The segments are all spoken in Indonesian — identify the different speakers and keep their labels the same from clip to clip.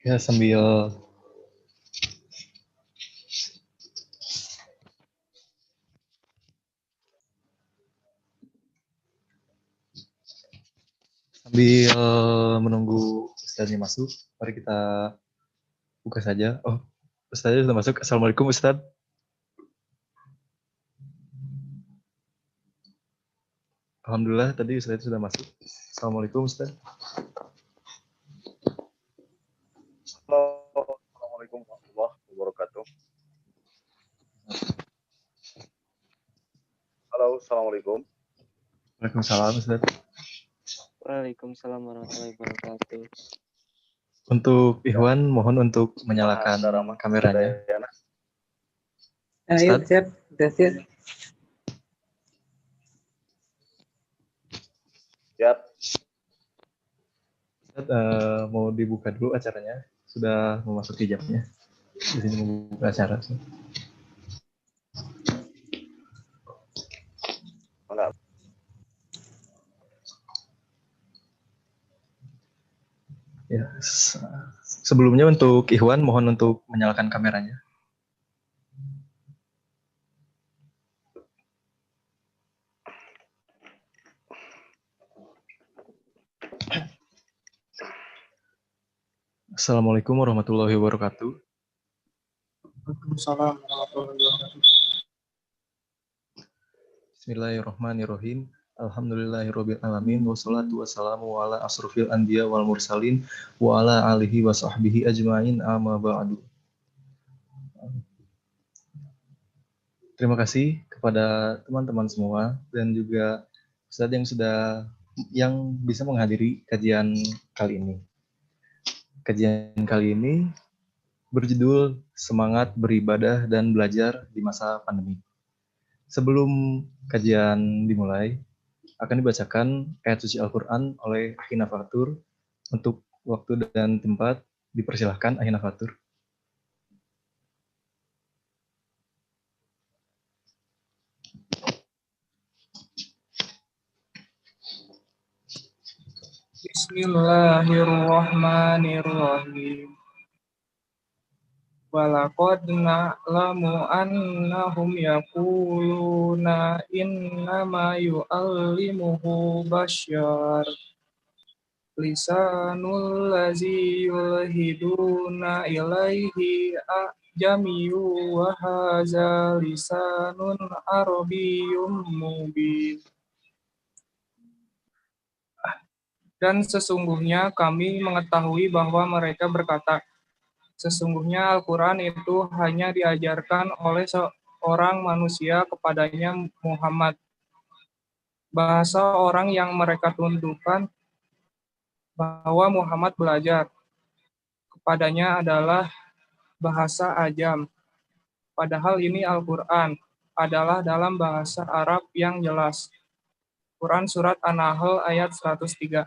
Speaker 1: Ya, sambil menunggu Ustadznya masuk, mari kita buka saja. Oh, Ustadznya sudah masuk. Assalamualaikum Ustadz. Alhamdulillah tadi Ustadz sudah masuk. Assalamualaikum Ustadz.
Speaker 2: Assalamualaikum warahmatullahi wabarakatuh. Halo, assalamualaikum.
Speaker 1: Waalaikumsalam Ustadz.
Speaker 3: Waalaikumsalam warahmatullahi wabarakatuh.
Speaker 1: Untuk Ikhwan, mohon untuk menyalakan kameranya.
Speaker 4: Ayo, siap. Sudah siap.
Speaker 2: Siap.
Speaker 1: Ustadz, mau dibuka dulu acaranya. Sudah memasuki jamnya. Di sini membuka acara.
Speaker 2: Enggak.
Speaker 1: Ya, sebelumnya untuk Ikhwan, mohon untuk menyalakan kameranya. Assalamualaikum warahmatullahi wabarakatuh.
Speaker 4: Waalaikumsalam warahmatullahi wabarakatuh.
Speaker 1: Bismillahirrahmanirrahim. Alhamdulillahirabbil alamin wassalatu wassalamu ala asrofil anbiya wal mursalin wa ala alihi wa sahbihi ajmain amma ba'du. Terima kasih kepada teman-teman semua dan juga Ustadz yang bisa menghadiri kajian kali ini. Kajian kali ini berjudul Semangat Beribadah dan Belajar di Masa Pandemi. Sebelum kajian dimulai, akan dibacakan ayat suci Al-Quran oleh Akhina Fatur. Untuk waktu dan tempat, dipersilahkan Akhina Fatur.
Speaker 4: Bismillahirrahmanirrahim. Walaqad na'lamu annahum yaquluna innama yu'allimuhu basyar. Lisanul lazi yulhiduna ilaihi a'jamiyyu wa haza lisanun arabiyyun mubin. Dan sesungguhnya kami mengetahui bahwa mereka berkata, sesungguhnya Al-Quran itu hanya diajarkan oleh seorang manusia kepadanya Muhammad. Bahasa orang yang mereka tundukkan bahwa Muhammad belajar kepadanya adalah bahasa Ajam. Padahal ini Al-Quran adalah dalam bahasa Arab yang jelas. Quran Surat An-Nahl ayat 103.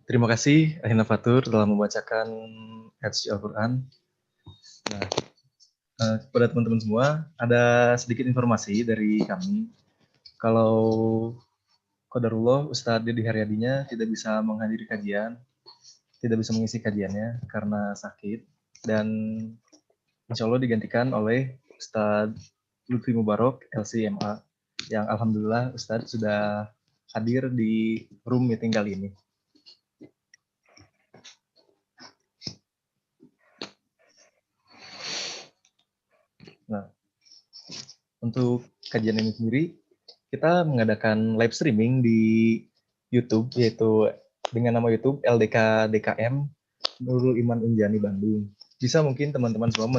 Speaker 1: Terima kasih Akhina Fatur telah membacakan ayat suci Al-Quran. Nah, kepada teman-teman semua, ada sedikit informasi dari kami. Kalau qadarullah Ustadz Didi Haryadinya tidak bisa menghadiri kajian, tidak bisa mengisi kajiannya karena sakit, dan insya Allah digantikan oleh Ustadz Lutfi Mubarok, LCMA, yang alhamdulillah Ustadz sudah hadir di room meeting kali ini. Nah, untuk kajian ini sendiri, kita mengadakan live streaming di YouTube, yaitu dengan nama YouTube LDK DKM Nurul Iman Unjani Bandung. Bisa mungkin teman-teman semua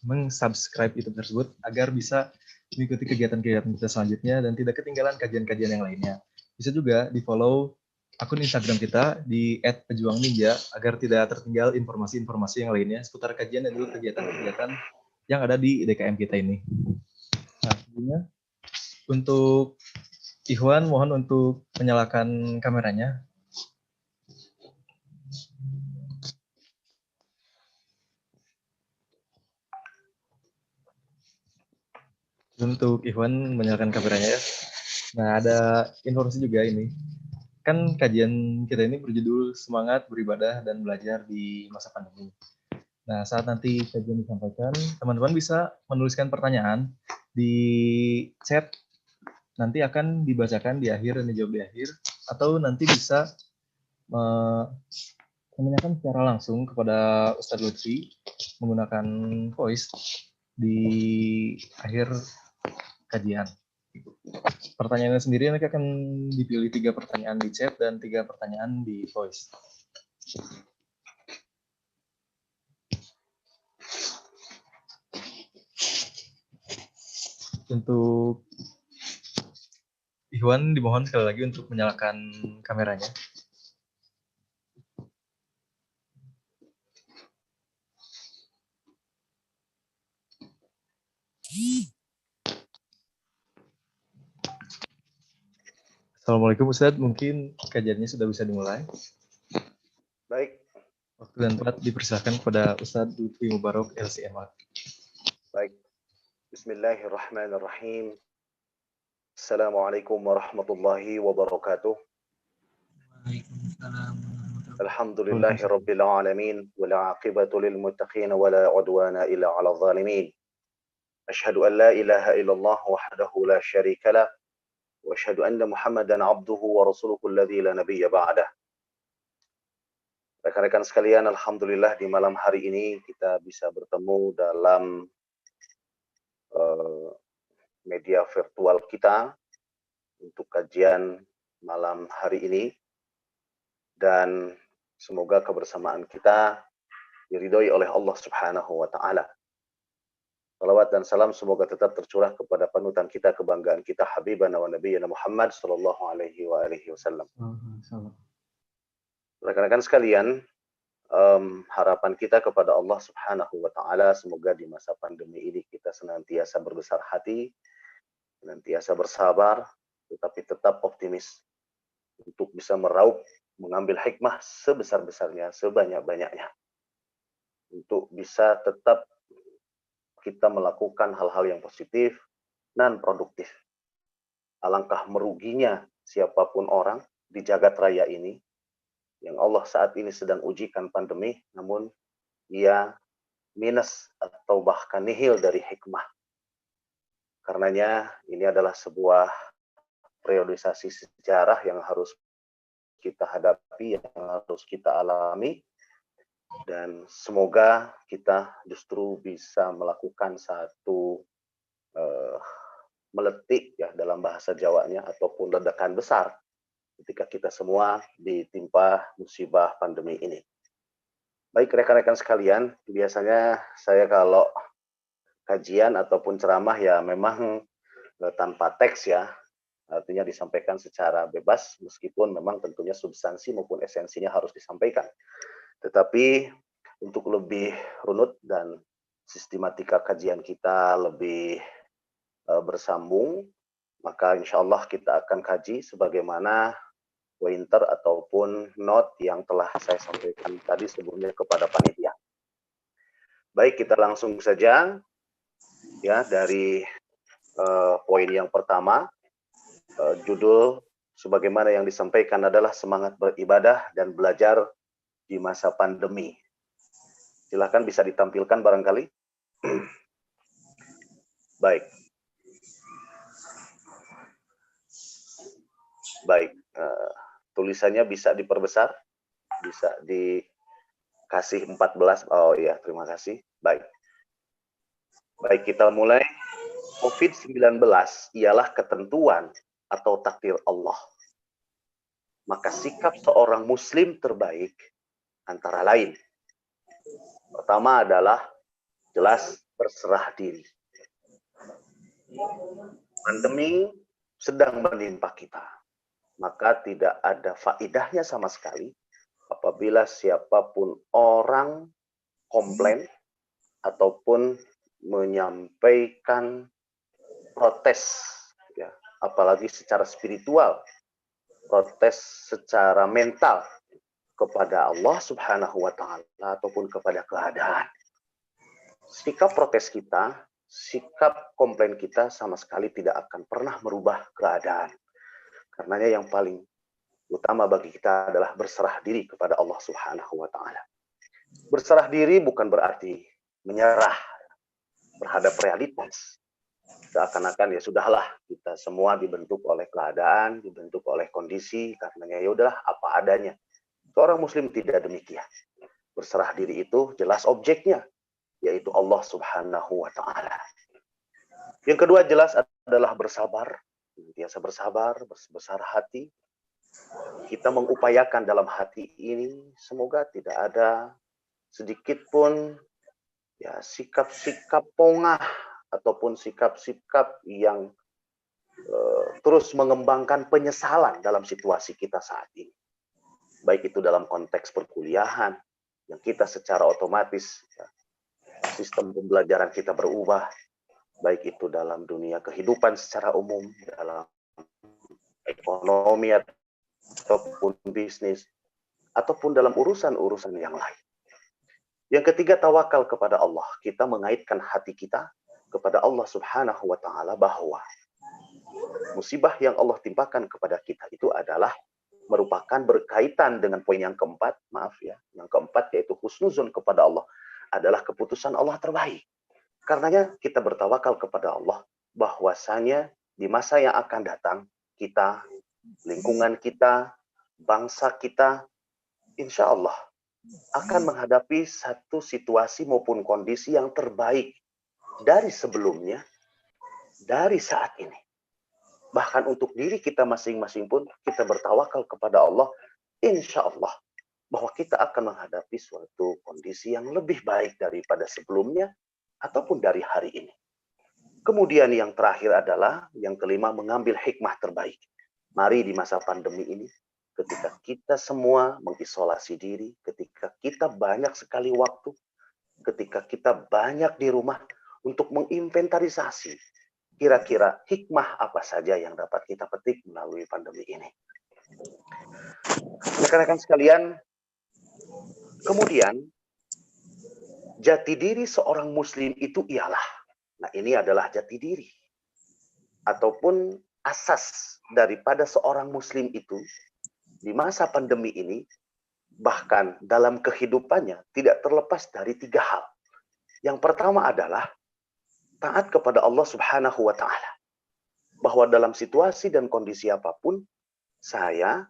Speaker 1: meng-subscribe YouTube tersebut agar bisa mengikuti kegiatan-kegiatan kita selanjutnya dan tidak ketinggalan kajian-kajian yang lainnya. Bisa juga di-follow akun Instagram kita di @pejuangninja agar tidak tertinggal informasi-informasi yang lainnya seputar kajian dan juga kegiatan-kegiatan yang ada di DKM kita ini. Nah, sebelumnya untuk Ikhwan mohon untuk menyalakan kameranya. Untuk Ikhwan menyalakan kameranya ya. Nah, ada informasi juga ini. kan kajian kita ini berjudul Semangat Beribadah dan Belajar di Masa Pandemi. Nah, saat nanti kajian disampaikan, teman-teman bisa menuliskan pertanyaan di chat, nanti akan dibacakan di akhir dan dijawab di akhir, atau nanti bisa menanyakan secara langsung kepada Ustadz Lutfi menggunakan voice di akhir kajian. Pertanyaannya sendiri nanti akan dipilih 3 pertanyaan di chat dan 3 pertanyaan di voice. Untuk Ikhwan dimohon sekali lagi untuk menyalakan kameranya. Assalamualaikum Ustadz, mungkin kajiannya sudah bisa dimulai.
Speaker 2: Baik,
Speaker 1: Waktu dan tempat dipersilakan kepada Ustadz Lutfi Mubarak LCMA.
Speaker 2: baik. Bismillahirrahmanirrahim. Assalamualaikum warahmatullahi wabarakatuh. Alhamdulillahi rabbil alamin wal aqibatu lil muttaqin wala udwana illa 'alal zalimin. Asyhadu an la ilaha illallah wahdahu la syarika lah wa asyhadu anna Muhammadan 'abduhu wa rasuluhu alladzi la nabiyya ba'dah. Rekan-rekan sekalian, alhamdulillah di malam hari ini kita bisa bertemu dalam media virtual kita untuk kajian malam hari ini, dan semoga kebersamaan kita diridhoi oleh Allah Subhanahu wa taala. Salawat dan salam semoga tetap tercurah kepada panutan kita, kebanggaan kita, habibana wa nabiyyina Muhammad sallallahu alaihi wa alihi wasallam. Rekan-rekan sekalian, harapan kita kepada Allah Subhanahu wa taala semoga di masa pandemi ini kita senantiasa berbesar hati, senantiasa bersabar, tetapi tetap optimis untuk bisa meraup, mengambil hikmah sebesar-besarnya, sebanyak-banyaknya, untuk bisa tetap kita melakukan hal-hal yang positif dan produktif. Alangkah meruginya siapapun orang di jagat raya ini yang Allah saat ini sedang ujikan pandemi, namun ia minus atau bahkan nihil dari hikmah. Karenanya ini adalah sebuah periodisasi sejarah yang harus kita hadapi, yang harus kita alami, dan semoga kita justru bisa melakukan satu meletik ya dalam bahasa Jawanya, ataupun ledakan besar ketika kita semua ditimpa musibah pandemi ini. Baik rekan-rekan sekalian, biasanya saya kalau kajian ataupun ceramah ya memang tanpa teks ya, artinya disampaikan secara bebas, meskipun memang tentunya substansi maupun esensinya harus disampaikan. Tetapi untuk lebih runut dan sistematika kajian kita lebih bersambung, maka insya Allah kita akan kaji sebagaimana pointer ataupun note yang telah saya sampaikan tadi sebelumnya kepada panitia. Baik, kita langsung saja ya dari poin yang pertama. Judul sebagaimana yang disampaikan adalah semangat beribadah dan belajar di masa pandemi. Silakan bisa ditampilkan barangkali. Baik. Baik, tulisannya bisa diperbesar, bisa dikasih 14. Oh iya, terima kasih. Baik. Baik, kita mulai. COVID-19 ialah ketentuan atau takdir Allah. Maka sikap seorang muslim terbaik antara lain. Pertama adalah jelas berserah diri. Pandemi sedang menimpa kita, maka tidak ada faedahnya sama sekali apabila siapapun orang komplain ataupun menyampaikan protes, ya, apalagi secara spiritual, protes secara mental kepada Allah Subhanahu wa taala ataupun kepada keadaan. Sikap protes kita, sikap komplain kita sama sekali tidak akan pernah merubah keadaan. Karenanya yang paling utama bagi kita adalah berserah diri kepada Allah Subhanahu wa taala. Berserah diri bukan berarti menyerah terhadap realitas. Seakan-akan ya sudahlah, kita semua dibentuk oleh keadaan, dibentuk oleh kondisi, karenanya ya udahlah apa adanya. Seorang muslim tidak demikian. Berserah diri itu jelas objeknya, yaitu Allah Subhanahu wa taala. Yang kedua jelas adalah bersabar, biasa bersabar, berbesar hati. Kita mengupayakan dalam hati ini semoga tidak ada sedikit pun ya sikap-sikap pongah ataupun sikap-sikap yang terus mengembangkan penyesalan dalam situasi kita saat ini. Baik itu dalam konteks perkuliahan, yang kita secara otomatis ya, sistem pembelajaran kita berubah, baik itu dalam dunia kehidupan secara umum, dalam ekonomi ataupun bisnis, ataupun dalam urusan-urusan yang lain. Yang ketiga, tawakal kepada Allah. Kita mengaitkan hati kita kepada Allah Subhanahu wa taala bahwa musibah yang Allah timpakan kepada kita itu adalah merupakan berkaitan dengan poin yang keempat, maaf ya, yang keempat yaitu husnuzon kepada Allah adalah keputusan Allah terbaik. Karenanya kita bertawakal kepada Allah bahwasanya di masa yang akan datang kita, lingkungan kita, bangsa kita, insya Allah akan menghadapi satu situasi maupun kondisi yang terbaik dari sebelumnya, dari saat ini. Bahkan untuk diri kita masing-masing pun kita bertawakal kepada Allah, insya Allah bahwa kita akan menghadapi suatu kondisi yang lebih baik daripada sebelumnya ataupun dari hari ini. Kemudian yang terakhir adalah, yang kelima, mengambil hikmah terbaik. Mari di masa pandemi ini, ketika kita semua mengisolasi diri, ketika kita banyak sekali waktu, ketika kita banyak di rumah untuk menginventarisasi kira-kira hikmah apa saja yang dapat kita petik melalui pandemi ini. Rekan-rekan sekalian, kemudian jati diri seorang muslim itu ialah, nah ini adalah jati diri ataupun asas daripada seorang muslim itu di masa pandemi ini, bahkan dalam kehidupannya tidak terlepas dari tiga hal. Yang pertama adalah taat kepada Allah Subhanahu wa taala. Bahwa dalam situasi dan kondisi apapun, saya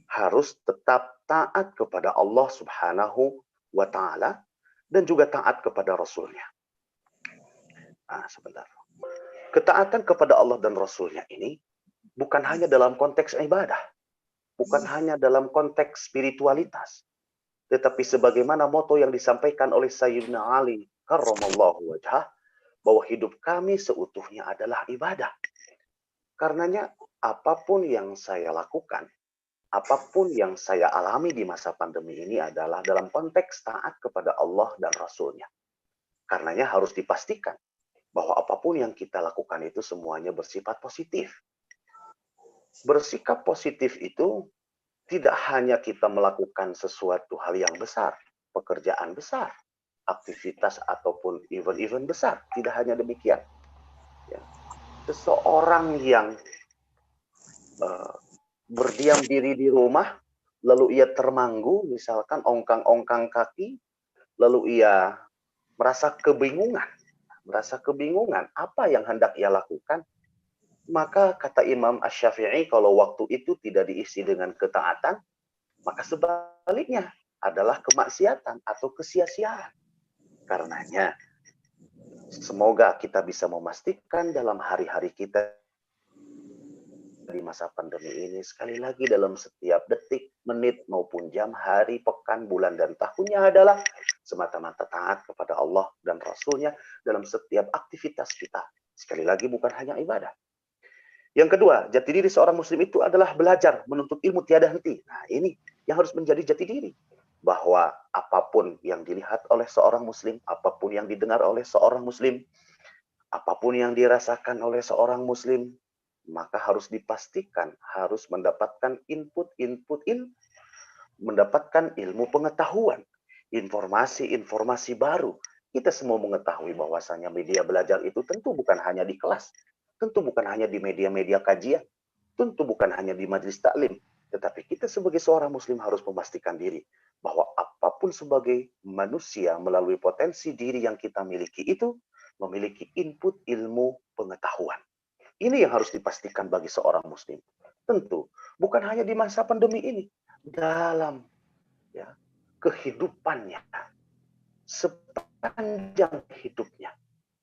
Speaker 2: harus tetap taat kepada Allah Subhanahu wa taala dan juga taat kepada Rasulnya. Nah, sebentar. Ketaatan kepada Allah dan Rasulnya ini bukan hanya dalam konteks ibadah, bukan hanya dalam konteks spiritualitas, tetapi sebagaimana moto yang disampaikan oleh Sayyidina Ali karramallahu wajhah, bahwa hidup kami seutuhnya adalah ibadah. Karenanya apapun yang saya lakukan, apapun yang saya alami di masa pandemi ini adalah dalam konteks taat kepada Allah dan Rasulnya. Karenanya harus dipastikan bahwa apapun yang kita lakukan itu semuanya bersifat positif. Bersikap positif itu tidak hanya kita melakukan sesuatu hal yang besar, pekerjaan besar, aktivitas ataupun event-event besar. Tidak hanya demikian. Ya. Seseorang yang berdiam diri di rumah, lalu ia termanggu, misalkan ongkang-ongkang kaki, lalu ia merasa kebingungan apa yang hendak ia lakukan, maka kata Imam Asy-Syafi'i, kalau waktu itu tidak diisi dengan ketaatan, maka sebaliknya adalah kemaksiatan atau kesia-siaan. Karenanya, semoga kita bisa memastikan dalam hari-hari kita di masa pandemi ini, sekali lagi dalam setiap detik, menit, maupun jam, hari, pekan, bulan, dan tahunnya adalah semata-mata taat kepada Allah dan Rasulnya dalam setiap aktivitas kita. Sekali lagi bukan hanya ibadah. Yang kedua, jati diri seorang muslim itu adalah belajar menuntut ilmu tiada henti. Nah, ini yang harus menjadi jati diri. Bahwa apapun yang dilihat oleh seorang muslim, apapun yang didengar oleh seorang muslim, apapun yang dirasakan oleh seorang muslim, maka harus dipastikan harus mendapatkan mendapatkan ilmu pengetahuan, informasi-informasi baru. Kita semua mengetahui bahwasanya media belajar itu tentu bukan hanya di kelas, tentu bukan hanya di media-media kajian, Tentu bukan hanya di majelis taklim, tetapi kita sebagai seorang muslim harus memastikan diri bahwa apapun sebagai manusia melalui potensi diri yang kita miliki itu memiliki input ilmu pengetahuan. Ini yang harus dipastikan bagi seorang muslim. Tentu bukan hanya di masa pandemi ini, dalam kehidupannya, sepanjang hidupnya,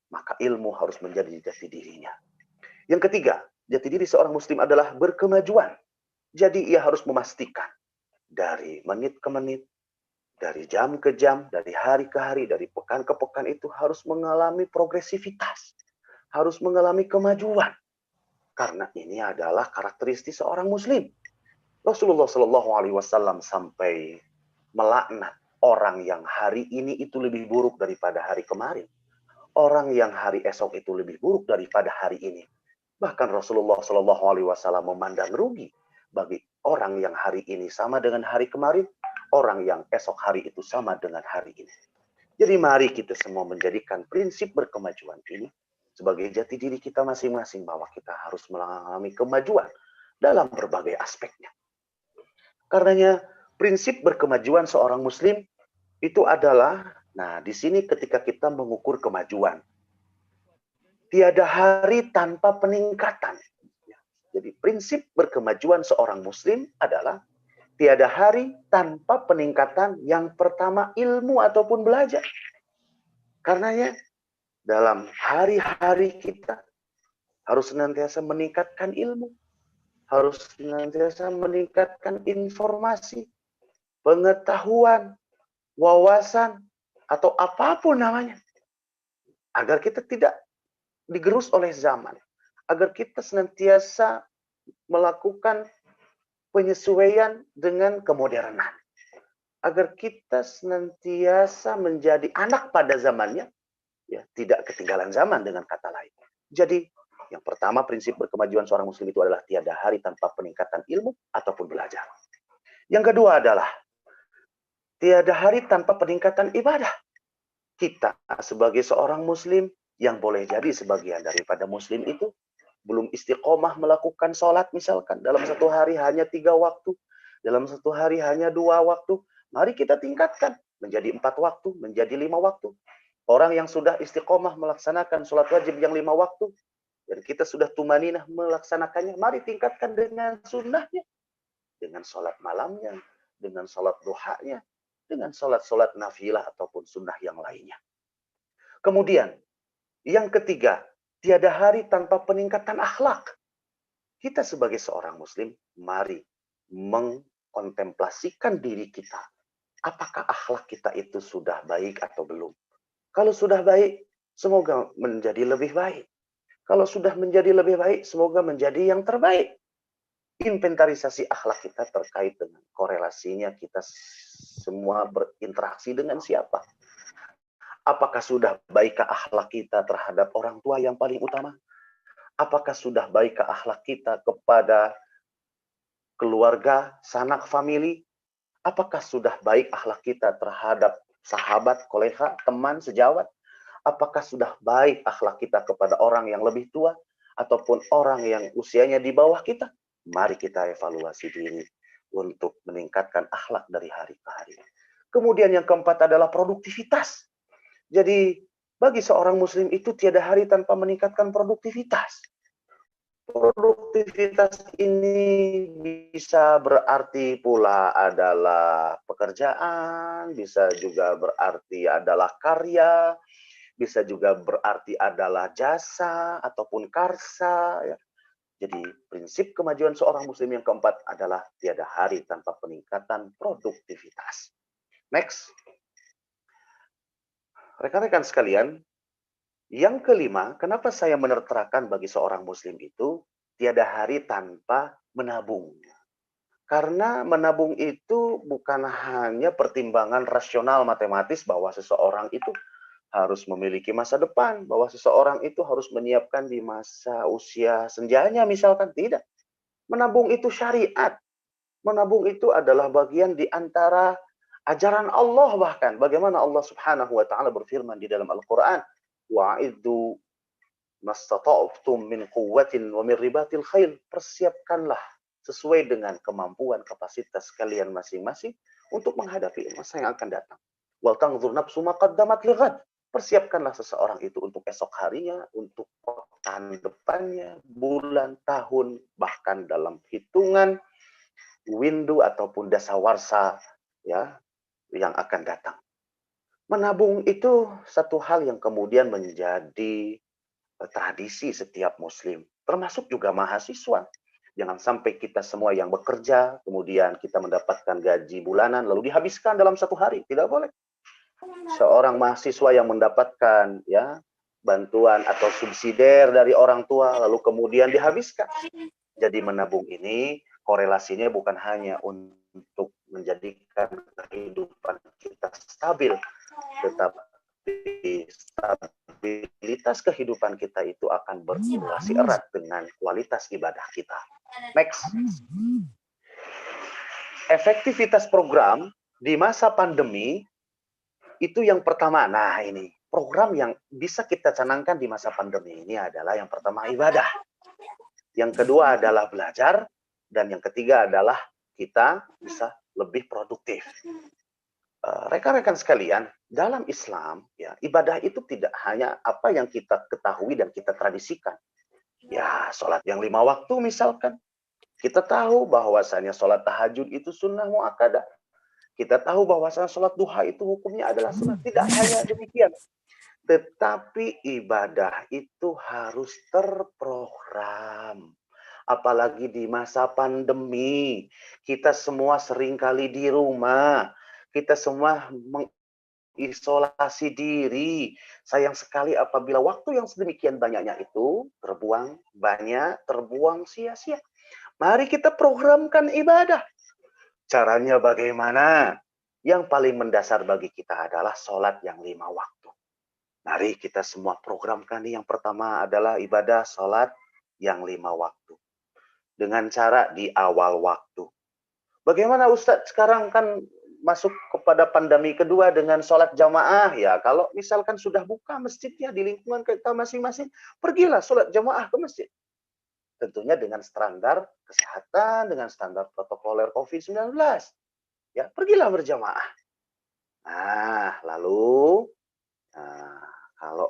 Speaker 2: maka ilmu harus menjadi jati dirinya. Yang ketiga, jati diri seorang muslim adalah berkemajuan. Jadi ia harus memastikan dari menit ke menit, dari jam ke jam, dari hari ke hari, dari pekan ke pekan itu harus mengalami progresivitas, harus mengalami kemajuan. Karena ini adalah karakteristik seorang muslim. Rasulullah Shallallahu Alaihi Wasallam sampai melaknat orang yang hari ini itu lebih buruk daripada hari kemarin. Orang yang hari esok itu lebih buruk daripada hari ini. Bahkan Rasulullah Shallallahu Alaihi Wasallam memandang rugi bagi orang yang hari ini sama dengan hari kemarin, orang yang esok hari itu sama dengan hari ini. Jadi mari kita semua menjadikan prinsip berkemajuan ini sebagai jati diri kita masing-masing, bahwa kita harus mengalami kemajuan dalam berbagai aspeknya. Karenanya prinsip berkemajuan seorang muslim itu adalah, nah di sini ketika kita mengukur kemajuan, tiada hari tanpa peningkatan. Jadi prinsip berkemajuan seorang muslim adalah tiada hari tanpa peningkatan. Yang pertama ilmu ataupun belajar. Karenanya dalam hari-hari kita harus senantiasa meningkatkan ilmu, harus senantiasa meningkatkan informasi, pengetahuan, wawasan, atau apapun namanya, agar kita tidak digerus oleh zaman, agar kita senantiasa melakukan penyesuaian dengan kemodernan, agar kita senantiasa menjadi anak pada zamannya, tidak ketinggalan zaman dengan kata lain. Jadi yang pertama, prinsip berkemajuan seorang muslim itu adalah tiada hari tanpa peningkatan ilmu ataupun belajar. Yang kedua adalah tiada hari tanpa peningkatan ibadah. Kita sebagai seorang muslim, yang boleh jadi sebagian daripada muslim itu belum istiqomah melakukan sholat misalkan. Dalam satu hari hanya 3 waktu. Dalam satu hari hanya 2 waktu. Mari kita tingkatkan menjadi 4 waktu, menjadi 5 waktu. Orang yang sudah istiqomah melaksanakan sholat wajib yang 5 waktu, dan kita sudah tumaninah melaksanakannya, mari tingkatkan dengan sunnahnya. Dengan sholat malamnya, dengan sholat duhanya, dengan sholat-sholat nafilah ataupun sunnah yang lainnya. Kemudian, yang ketiga, tiada hari tanpa peningkatan akhlak. Kita sebagai seorang muslim, mari mengkontemplasikan diri kita. Apakah akhlak kita itu sudah baik atau belum? Kalau sudah baik, semoga menjadi lebih baik. Kalau sudah menjadi lebih baik, semoga menjadi yang terbaik. Inventarisasi akhlak kita terkait dengan korelasinya kita semua berinteraksi dengan siapa. Apakah sudah baikkah akhlak kita terhadap orang tua yang paling utama? Apakah sudah baikkah akhlak kita kepada keluarga, sanak famili? Apakah sudah baik akhlak kita terhadap sahabat, kolega, teman, sejawat? Apakah sudah baik akhlak kita kepada orang yang lebih tua ataupun orang yang usianya di bawah kita? Mari kita evaluasi diri untuk meningkatkan akhlak dari hari ke hari. Kemudian yang keempat adalah produktivitas. Jadi bagi seorang muslim itu tiada hari tanpa meningkatkan produktivitas. Produktivitas ini bisa berarti pula adalah pekerjaan, bisa juga berarti adalah karya, bisa juga berarti adalah jasa ataupun karsa. Ya. Jadi prinsip kemajuan seorang muslim yang keempat adalah tiada hari tanpa peningkatan produktivitas. Next. Rekan-rekan sekalian, yang kelima, kenapa saya menerterakan bagi seorang muslim itu tiada hari tanpa menabung? Karena menabung itu bukan hanya pertimbangan rasional matematis bahwa seseorang itu harus memiliki masa depan, bahwa seseorang itu harus menyiapkan di masa usia senjanya misalkan. Tidak. Menabung itu syariat. Menabung itu adalah bagian di antara ajaran Allah bahkan. Bagaimana Allah Subhanahu wa taala berfirman di dalam Al-Qur'an, wa'iddu mastata'tum min quwwatin wa min ribatil khail. Persiapkanlah sesuai dengan kemampuan kapasitas kalian masing-masing untuk menghadapi masa yang akan datang. Wal tanzur nafsu ma qaddamat lighad. Persiapkanlah seseorang itu untuk esok harinya, untuk pekan depannya, bulan, tahun, bahkan dalam hitungan windu ataupun dasawarsa ya yang akan datang. Menabung itu satu hal yang kemudian menjadi tradisi setiap muslim, termasuk juga mahasiswa. Jangan sampai kita semua yang bekerja, kemudian kita mendapatkan gaji bulanan, lalu dihabiskan dalam satu hari. Tidak boleh. Seorang mahasiswa yang mendapatkan ya bantuan atau subsidiar dari orang tua, lalu kemudian dihabiskan. Jadi menabung ini korelasinya bukan hanya untuk menjadikan kehidupan kita stabil, tetapi stabilitas kehidupan kita itu akan berkorelasi erat dengan kualitas ibadah kita. Next. Efektivitas program di masa pandemi itu yang pertama. Nah, ini program yang bisa kita canangkan di masa pandemi ini adalah yang pertama ibadah. Yang kedua adalah belajar. Dan yang ketiga adalah kita bisa lebih produktif. Rekan-rekan sekalian, dalam Islam, ya, ibadah itu tidak hanya apa yang kita ketahui dan kita tradisikan. Ya, sholat yang 5 waktu misalkan. Kita tahu bahwasanya sholat tahajud itu sunnah muakkadah. Kita tahu bahwasanya sholat duha itu hukumnya adalah sunnah. Tidak hanya demikian. Tetapi ibadah itu harus terprogram. Apalagi di masa pandemi. Kita semua seringkali di rumah. Kita semua mengisolasi diri. Sayang sekali apabila waktu yang sedemikian banyaknya itu terbuang banyak, terbuang sia-sia. Mari kita programkan ibadah. Caranya bagaimana? Yang paling mendasar bagi kita adalah sholat yang 5 waktu. Mari kita semua programkan. Yang pertama adalah ibadah sholat yang 5 waktu. Dengan cara di awal waktu. Bagaimana Ustadz sekarang kan masuk kepada pandemi kedua dengan sholat jamaah. Ya, kalau misalkan sudah buka masjidnya di lingkungan kita masing-masing, pergilah sholat jamaah ke masjid. Tentunya dengan standar kesehatan, dengan standar protokoler COVID-19. Ya, pergilah berjamaah. Nah, lalu kalau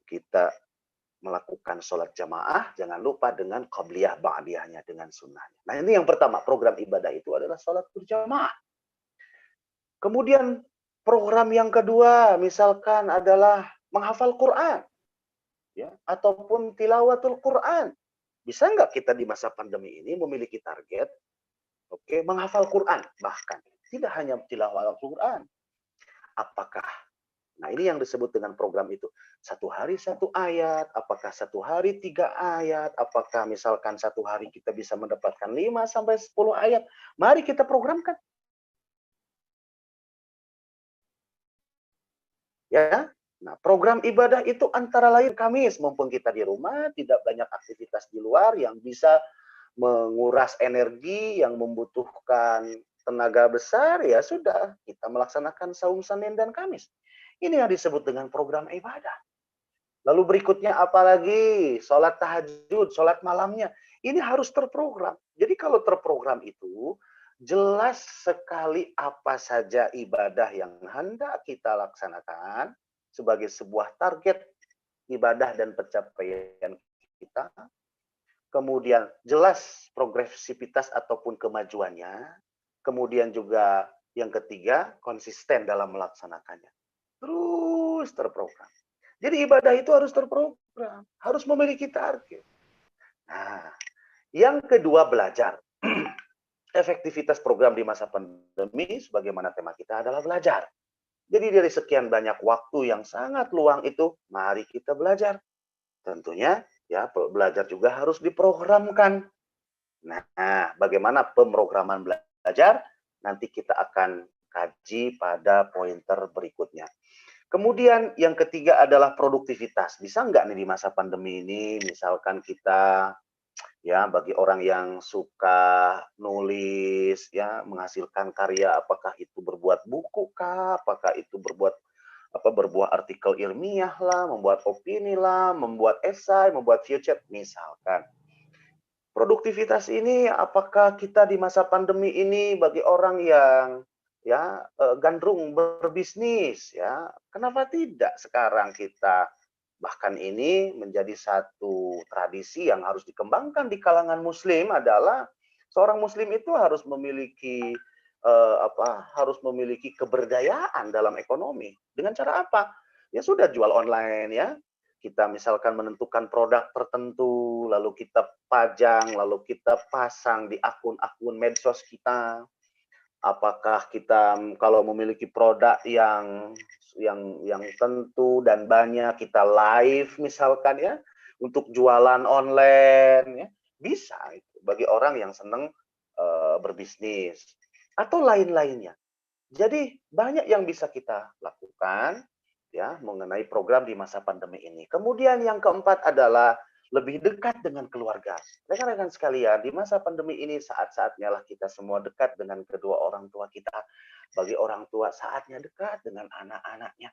Speaker 2: kita melakukan sholat jamaah, jangan lupa dengan qabliyah ba'diyahnya, dengan sunnahnya. Nah, ini yang pertama, program ibadah itu adalah sholat berjamaah. Kemudian program yang kedua, misalkan adalah menghafal Quran, ya, ataupun tilawatul Quran. Bisa nggak kita di masa pandemi ini memiliki target, oke, menghafal Quran, bahkan tidak hanya tilawah Al-Quran. Apakah, nah ini yang disebut dengan program itu, 1 hari 1 ayat, apakah 1 hari 3 ayat, apakah misalkan 1 hari kita bisa mendapatkan 5 sampai 10 ayat, mari kita programkan. Ya, nah program ibadah itu antara lain Kamis, mumpung kita di rumah, tidak banyak aktivitas di luar yang bisa menguras energi, yang membutuhkan tenaga besar, ya sudah, kita melaksanakan saum Senin dan Kamis. Ini yang disebut dengan program ibadah. Lalu berikutnya apalagi sholat tahajud, sholat malamnya. Ini harus terprogram. Jadi kalau terprogram itu, jelas sekali apa saja ibadah yang hendak kita laksanakan sebagai sebuah target ibadah dan pencapaian kita. Kemudian jelas progresivitas ataupun kemajuannya. Kemudian juga yang ketiga, konsisten dalam melaksanakannya. Terus terprogram. Jadi ibadah itu harus terprogram, harus memiliki target. Nah, yang kedua belajar. Efektivitas program di masa pandemi, sebagaimana tema kita adalah belajar. Jadi dari sekian banyak waktu yang sangat luang itu, mari kita belajar. Tentunya ya belajar juga harus diprogramkan. Nah, bagaimana pemrograman belajar? Nanti kita akan kaji pada pointer berikutnya. Kemudian yang ketiga adalah produktivitas. Bisa nggak nih di masa pandemi ini, misalkan kita ya bagi orang yang suka nulis, ya menghasilkan karya, apakah itu berbuat buku kah, apakah itu berbuat berbuah artikel artikel ilmiah lah, membuat opini lah, membuat esai, membuat future misalkan. Produktivitas ini apakah kita di masa pandemi ini bagi orang yang gandrung berbisnis ya, kenapa tidak sekarang kita bahkan ini menjadi satu tradisi yang harus dikembangkan di kalangan muslim adalah seorang muslim itu harus memiliki harus memiliki keberdayaan dalam ekonomi. Dengan cara apa? Ya sudah jual online ya. Kita misalkan menentukan produk tertentu, lalu kita pajang, lalu kita pasang di akun-akun medsos kita. Apakah kita kalau memiliki produk yang tentu dan banyak, kita live misalkan ya untuk jualan online ya, bisa itu bagi orang yang senang berbisnis atau lain-lainnya. Jadi banyak yang bisa kita lakukan ya mengenai program di masa pandemi ini. Kemudian yang keempat adalah lebih dekat dengan keluarga. Rekan-rekan sekalian, di masa pandemi ini saat-saatnya lah kita semua dekat dengan kedua orang tua kita. Bagi orang tua saatnya dekat dengan anak-anaknya.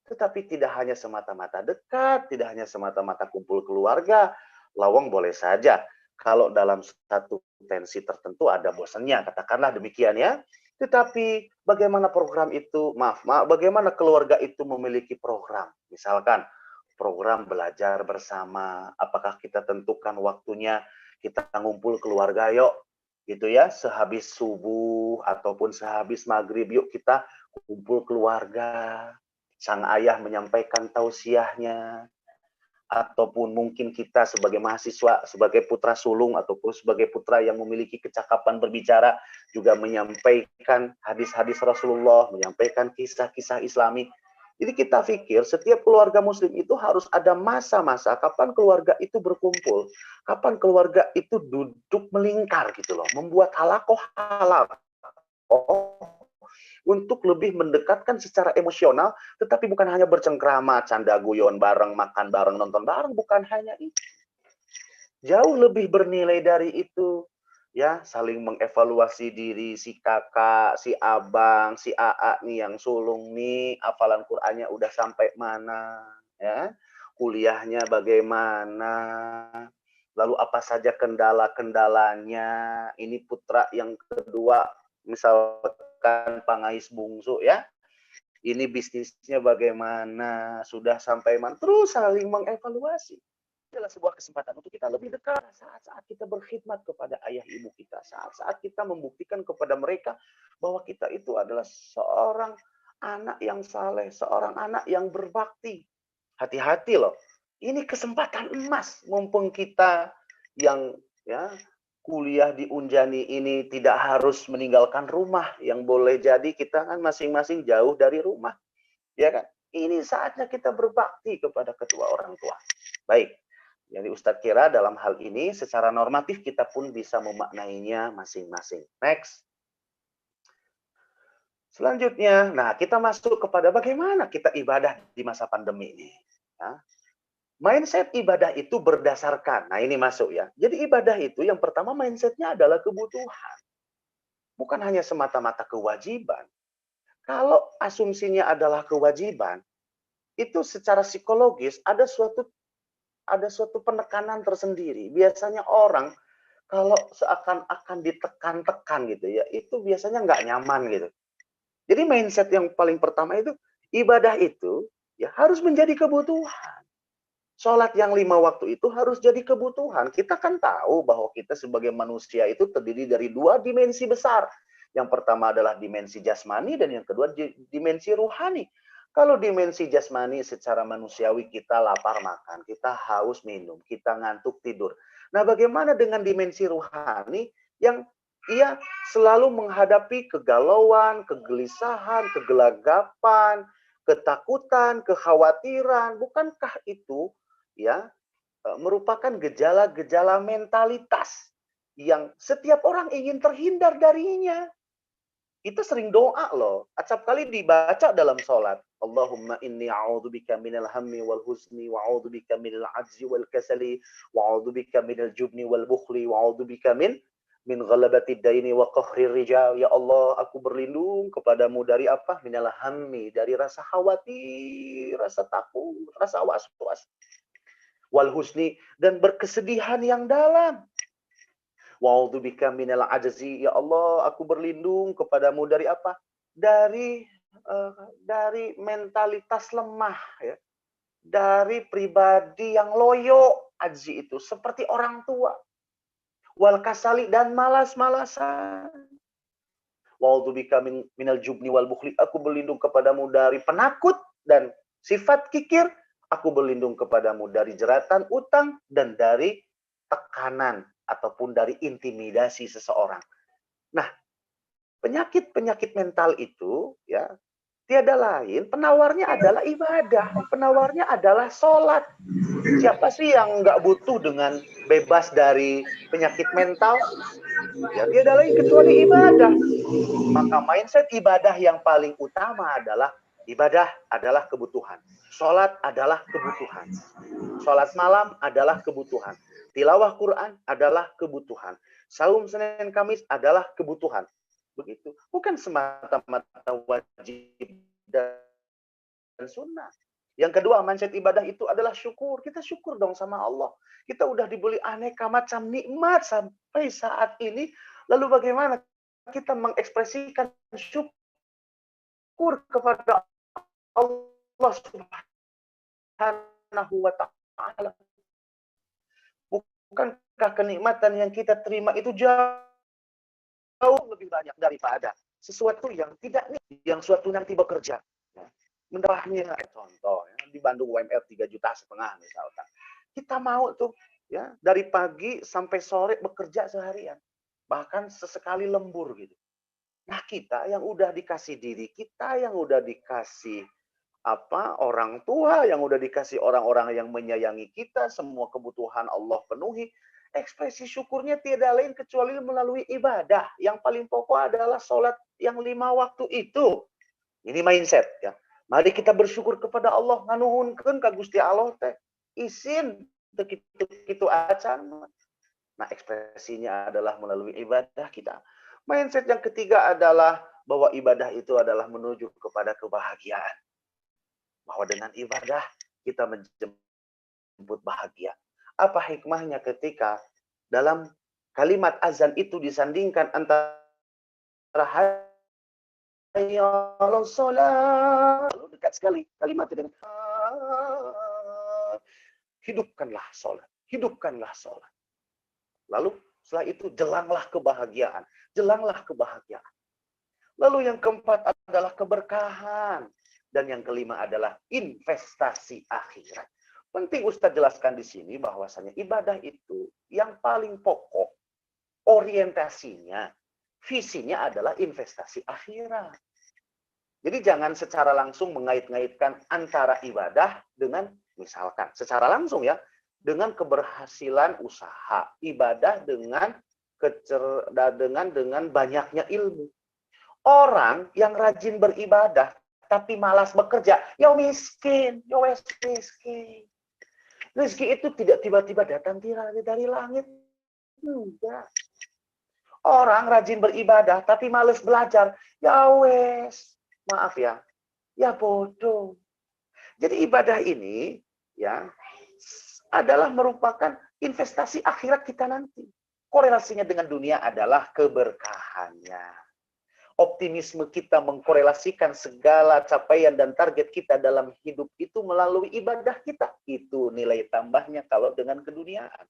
Speaker 2: Tetapi tidak hanya semata-mata dekat, tidak hanya semata-mata kumpul keluarga. Lawang boleh saja. Kalau dalam satu tensi tertentu ada bosannya, katakanlah demikian ya. Tetapi bagaimana program itu, bagaimana keluarga itu memiliki program. Misalkan program belajar bersama, apakah kita tentukan waktunya, kita ngumpul keluarga yuk, gitu ya, sehabis subuh ataupun sehabis maghrib, yuk kita kumpul keluarga. Sang ayah menyampaikan tausiahnya, ataupun mungkin kita sebagai mahasiswa, sebagai putra sulung, ataupun sebagai putra yang memiliki kecakapan berbicara, juga menyampaikan hadis-hadis Rasulullah, menyampaikan kisah-kisah Islami. Jadi kita pikir setiap keluarga muslim itu harus ada masa-masa kapan keluarga itu berkumpul, kapan keluarga itu duduk melingkar gitu loh, membuat halakoh untuk lebih mendekatkan secara emosional, tetapi bukan hanya bercengkrama, canda guyon bareng, makan bareng, nonton bareng, bukan hanya itu. Jauh lebih bernilai dari itu, ya, saling mengevaluasi diri, si kakak, si abang, si AA nih yang sulung nih, hafalan Qur'annya udah sampai mana, ya, kuliahnya bagaimana, lalu apa saja kendala-kendalanya, ini putra yang kedua, misalkan Pangais Bungsu ya, ini bisnisnya bagaimana, sudah sampai mana, terus saling mengevaluasi. Adalah sebuah kesempatan untuk kita lebih dekat saat-saat kita berkhidmat kepada ayah ibu kita, saat-saat kita membuktikan kepada mereka bahwa kita itu adalah seorang anak yang saleh, seorang anak yang berbakti. Hati-hati loh, ini kesempatan emas, mumpung kita yang ya kuliah di Unjani ini tidak harus meninggalkan rumah, yang boleh jadi kita kan masing-masing jauh dari rumah, ya kan? Ini saatnya kita berbakti kepada kedua orang tua. Baik, jadi Ustadz kira dalam hal ini secara normatif kita pun bisa memaknainya masing-masing. Next. Selanjutnya, nah kita masuk kepada bagaimana kita ibadah di masa pandemi ini. Ya. Mindset ibadah itu berdasarkan, nah ini masuk ya. Jadi ibadah itu yang pertama mindsetnya adalah kebutuhan. Bukan hanya semata-mata kewajiban. Kalau asumsinya adalah kewajiban, itu secara psikologis ada suatu penekanan tersendiri. Biasanya orang kalau seakan-akan ditekan-tekan gitu ya, itu biasanya nggak nyaman gitu. Jadi mindset yang paling pertama itu, ibadah itu ya harus menjadi kebutuhan. Sholat yang 5 waktu itu harus jadi kebutuhan. Kita kan tahu bahwa kita sebagai manusia itu terdiri dari 2 dimensi besar. Yang pertama adalah dimensi jasmani dan yang kedua dimensi ruhani. Kalau dimensi jasmani secara manusiawi kita lapar makan, kita haus minum, kita ngantuk tidur. Nah bagaimana dengan dimensi ruhani yang ia selalu menghadapi kegalauan, kegelisahan, kegelagapan, ketakutan, kekhawatiran. Bukankah itu ya merupakan gejala-gejala mentalitas yang setiap orang ingin terhindar darinya? Kita sering doa loh, acap kali dibaca dalam sholat. Allahumma inni a'udzubika minal hammi wal huzni wa a'udzubika minal ajzi wal kasali wa a'udzubika minal jubni wal bukhli wa a'udzubika min min ghalabatid daini wa qahrir rijal. Ya Allah, aku berlindung kepadamu dari apa? Minal hammi, dari rasa khawatir, rasa takut, rasa was-was. Wal husni, dan berkesedihan yang dalam. Wa'udzubika minal ajzi. Ya Allah, aku berlindung kepadamu dari apa? Dari mentalitas lemah, ya. Dari pribadi yang loyo, ajzi itu seperti orang tua. Wal kasali, dan malas-malasan. Wa'udzubika minal jubni wal bukhli. Aku berlindung kepadamu dari penakut dan sifat kikir. Aku berlindung kepadamu dari jeratan utang dan dari tekanan ataupun dari intimidasi seseorang. Nah, penyakit-penyakit mental itu, ya, tiada lain, penawarnya adalah ibadah, penawarnya adalah sholat. Siapa sih yang nggak butuh dengan bebas dari penyakit mental? Ya, tiada lain kecuali ibadah. Maka mindset ibadah yang paling utama adalah ibadah adalah kebutuhan. Sholat adalah kebutuhan. Sholat malam adalah kebutuhan. Tilawah Quran adalah kebutuhan. Saum Senin Kamis adalah kebutuhan. Begitu. Bukan semata-mata wajib dan sunnah. Yang kedua, mindset ibadah itu adalah syukur. Kita syukur dong sama Allah. Kita udah diberi aneka macam nikmat sampai saat ini. Lalu bagaimana kita mengekspresikan syukur kepada Allah Subhanahu wa ta'ala? Bukankah kenikmatan yang kita terima itu jauh lebih banyak daripada sesuatu yang tidak nih, yang suatu nanti bekerja. Mendapatnya contoh, ya, di Bandung UMR 3,5 juta misalkan. Kita mau tuh, ya, dari pagi sampai sore bekerja seharian, bahkan sesekali lembur gitu. Nah, kita yang udah dikasih diri kita, yang udah dikasih orang tua, yang udah dikasih orang-orang yang menyayangi kita, semua kebutuhan Allah penuhi. Ekspresi syukurnya tiada lain kecuali melalui ibadah. Yang paling pokok adalah sholat yang 5 waktu itu. Ini mindset, ya. Mari kita bersyukur kepada Allah, nganuhunkeun ka Gusti Allah teh. Isin teu kitu acan. Nah, ekspresinya adalah melalui ibadah kita. Mindset yang ketiga adalah bahwa ibadah itu adalah menuju kepada kebahagiaan. Bahwa dengan ibadah kita menjemput bahagia. Apa hikmahnya ketika dalam kalimat azan itu disandingkan antara hayya 'alas shalah, dekat sekali kalimat dengan hidupkanlah sholat, hidupkanlah sholat. Lalu setelah itu jelanglah kebahagiaan, jelanglah kebahagiaan. Lalu yang keempat adalah keberkahan. Dan yang kelima adalah investasi akhirat. Penting Ustadz jelaskan di sini bahwasanya ibadah itu yang paling pokok, orientasinya, visinya adalah investasi akhirat. Jadi jangan secara langsung mengait-ngaitkan antara ibadah dengan, misalkan, secara langsung ya, dengan keberhasilan usaha, ibadah dengan banyaknya ilmu. Orang yang rajin beribadah tapi malas bekerja, ya miskin, ya miskin. Rezeki itu tidak tiba-tiba datang dari langit. Enggak. Orang rajin beribadah tapi malas belajar, ya wes, maaf ya, ya bodoh. Jadi ibadah ini ya adalah merupakan investasi akhirat kita nanti. Korelasinya dengan dunia adalah keberkahannya. Optimisme kita mengkorelasikan segala capaian dan target kita dalam hidup itu melalui ibadah kita. Itu nilai tambahnya kalau dengan keduniaan.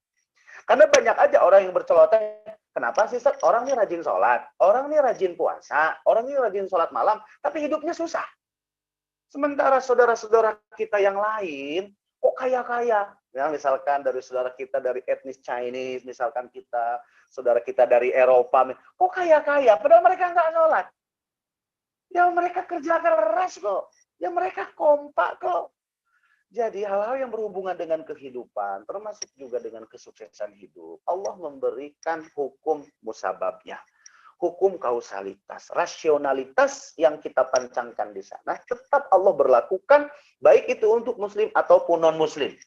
Speaker 2: Karena banyak aja orang yang berceloteh, kenapa sih Ustaz? Orang ini rajin sholat, orang ini rajin puasa, orang ini rajin sholat malam, tapi hidupnya susah. Sementara saudara-saudara kita yang lain, kok kaya-kaya? Ya, misalkan dari saudara kita dari etnis Chinese, misalkan kita, saudara kita dari Eropa, kok kaya-kaya? Padahal mereka nggak sholat. Ya mereka kerja keras kok. Ya mereka kompak kok. Jadi hal-hal yang berhubungan dengan kehidupan, termasuk juga dengan kesuksesan hidup, Allah memberikan hukum musababnya. Hukum kausalitas, rasionalitas yang kita pancangkan di sana, tetap Allah berlakukan, baik itu untuk muslim ataupun non-muslim.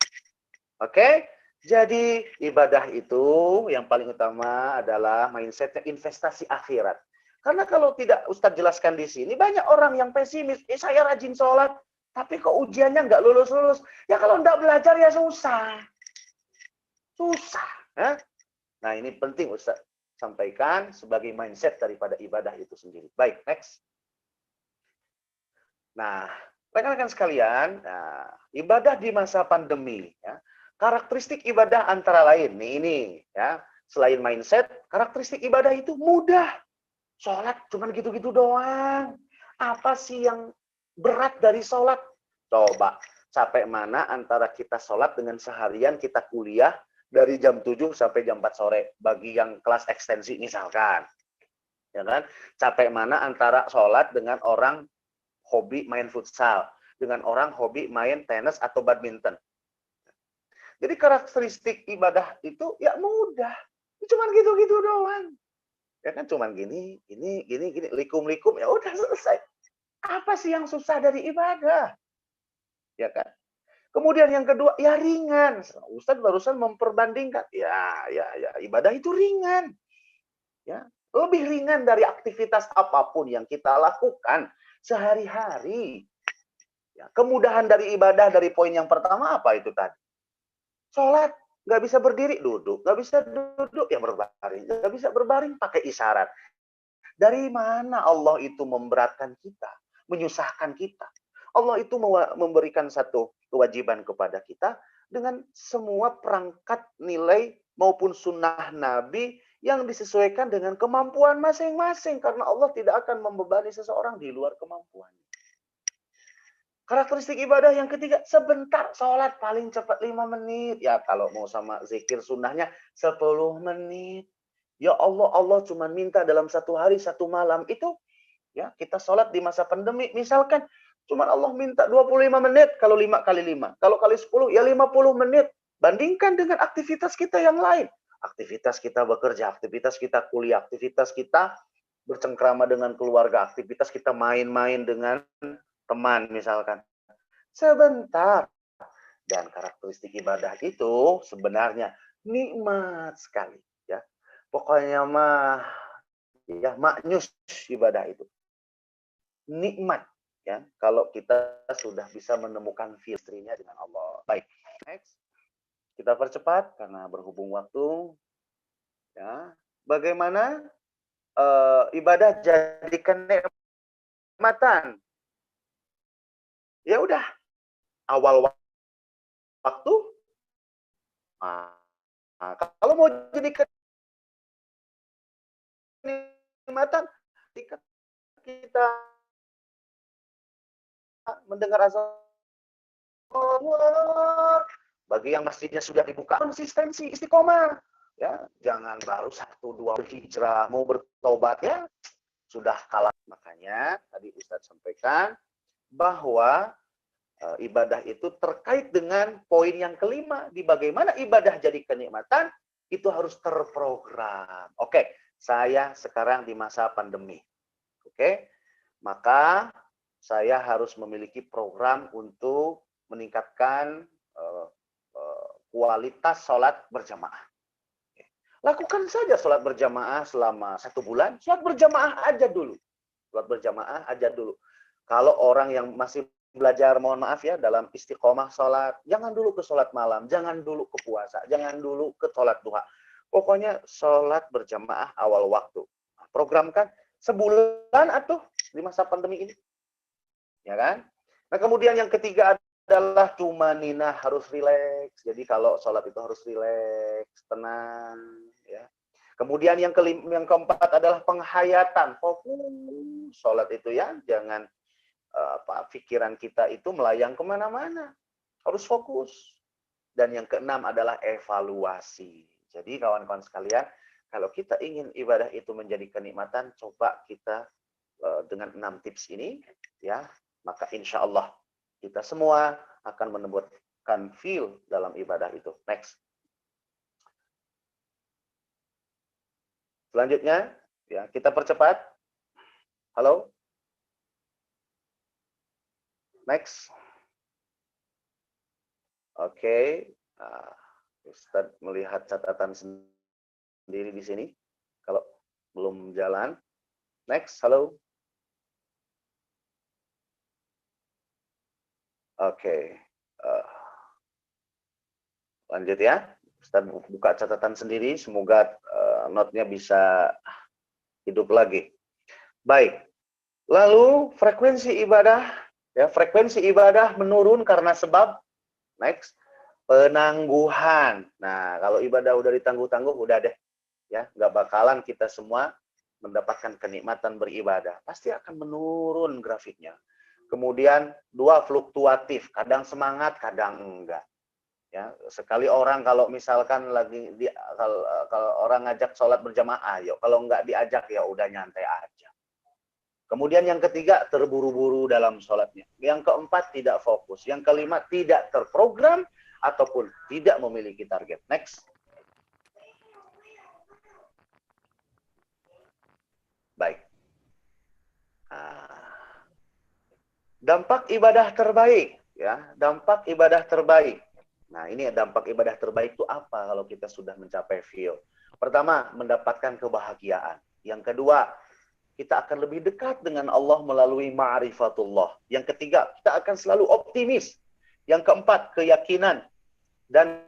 Speaker 2: Oke? Jadi ibadah itu yang paling utama adalah mindsetnya investasi akhirat. Karena kalau tidak Ustadz jelaskan di sini, banyak orang yang pesimis. Saya rajin sholat, tapi kok ujiannya nggak lulus-lulus. Ya kalau nggak belajar ya susah. Susah. Ya? Nah ini penting Ustadz sampaikan sebagai mindset daripada ibadah itu sendiri. Baik, next. Nah, rekan-rekan sekalian, ibadah di masa pandemi, ya, karakteristik ibadah antara lain, ini, ya, selain mindset, karakteristik ibadah itu mudah. Sholat cuman gitu-gitu doang. Apa sih yang berat dari sholat? Coba, sampai mana antara kita sholat dengan seharian kita kuliah dari jam 7 sampai jam 4 sore, bagi yang kelas ekstensi misalkan. Ya kan? Capek mana antara sholat dengan orang hobi main futsal, dengan orang hobi main tenis atau badminton. Jadi karakteristik ibadah itu ya mudah. Cuman gitu-gitu doang. Ya kan cuman gini, likum-likum, ya udah selesai. Apa sih yang susah dari ibadah? Ya kan? Kemudian yang kedua, ya ringan. Ustadz barusan memperbandingkan, ya, ibadah itu ringan. Ya, lebih ringan dari aktivitas apapun yang kita lakukan sehari-hari. Ya, kemudahan dari ibadah dari poin yang pertama apa itu tadi? Sholat, nggak bisa berdiri, duduk. Nggak bisa duduk, ya berbaring. Nggak bisa berbaring, pakai isyarat. Dari mana Allah itu memberatkan kita, menyusahkan kita? Allah itu memberikan satu kewajiban kepada kita dengan semua perangkat nilai maupun sunnah Nabi yang disesuaikan dengan kemampuan masing-masing. Karena Allah tidak akan membebani seseorang di luar kemampuan. Karakteristik ibadah yang ketiga, sebentar sholat paling cepat 5 menit. Ya kalau mau sama zikir sunnahnya 10 menit. Ya Allah, Allah cuma minta dalam satu hari, satu malam. Itu ya kita sholat di masa pandemi. Misalkan cuma Allah minta 25 menit kalau 5 kali 5. Kalau kali 10 ya 50 menit. Bandingkan dengan aktivitas kita yang lain. Aktivitas kita bekerja, aktivitas kita kuliah, aktivitas kita bercengkrama dengan keluarga, aktivitas kita main-main dengan teman misalkan. Sebentar. Dan karakteristik ibadah itu sebenarnya nikmat sekali. Ya. Pokoknya mah ya maknyus ibadah itu. Nikmat. Ya, kalau kita sudah bisa menemukan fitrinya dengan Allah. Baik, next. Kita percepat karena berhubung waktu. Ya. Bagaimana ibadah jadi kenikmatan? Ya udah, awal waktu. Nah, kalau mau jadi kenikmatan, ketika kita mendengar azan Allah, bagi yang masjidnya sudah dibuka, konsistensi, istiqomah. Ya, jangan baru 1-2 berhijrah, mau bertobat ya, sudah kalah. Makanya tadi Ustadz sampaikan bahwa ibadah itu terkait dengan poin yang kelima, di bagaimana ibadah jadi kenikmatan, itu harus terprogram. Oke, saya sekarang di masa pandemi. Oke, maka saya harus memiliki program untuk meningkatkan kualitas sholat berjamaah. Lakukan saja sholat berjamaah selama 1 bulan, sholat berjamaah aja dulu. Sholat berjamaah aja dulu. Kalau orang yang masih belajar, mohon maaf ya, dalam istiqomah sholat, jangan dulu ke sholat malam, jangan dulu ke puasa, jangan dulu ke sholat duha. Pokoknya sholat berjamaah awal waktu. Programkan sebulan atau di masa pandemi ini. Ya kan? Nah kemudian yang ketiga adalah tumaninah, harus rileks. Jadi kalau sholat itu harus rileks, tenang. Ya. Kemudian yang keempat adalah penghayatan, fokus sholat itu ya, jangan pikiran kita itu melayang kemana-mana, harus fokus. Dan yang keenam adalah evaluasi. Jadi kawan-kawan sekalian, kalau kita ingin ibadah itu menjadi kenikmatan, coba kita dengan 6 tips ini, ya, maka insya Allah kita semua akan menemukan feel dalam ibadah itu. Next. Selanjutnya, ya, kita percepat. Halo? Next. Oke. Ustadz melihat catatan sendiri di sini. Kalau belum jalan. Next, halo. Oke. Lanjut ya. Ustadz buka catatan sendiri. Semoga notnya bisa hidup lagi. Baik. Lalu frekuensi ibadah. Ya, frekuensi ibadah menurun karena sebab next penangguhan. Nah, kalau ibadah udah ditangguh-tangguh, udah deh, ya, nggak bakalan kita semua mendapatkan kenikmatan beribadah. Pasti akan menurun grafiknya. Kemudian dua, fluktuatif, kadang semangat, kadang enggak. Ya, sekali orang kalau misalkan lagi kalau orang ngajak sholat berjamaah, yuk, kalau enggak diajak ya udah nyantai aja. Kemudian yang ketiga, terburu-buru dalam sholatnya. Yang keempat, tidak fokus. Yang kelima, tidak terprogram ataupun tidak memiliki target. Next. Baik. Dampak ibadah terbaik. Ya, dampak ibadah terbaik. Nah, ini dampak ibadah terbaik itu apa kalau kita sudah mencapai view? Pertama, mendapatkan kebahagiaan. Yang kedua, kita akan lebih dekat dengan Allah melalui ma'rifatullah. Yang ketiga, kita akan selalu optimis. Yang keempat, keyakinan. Dan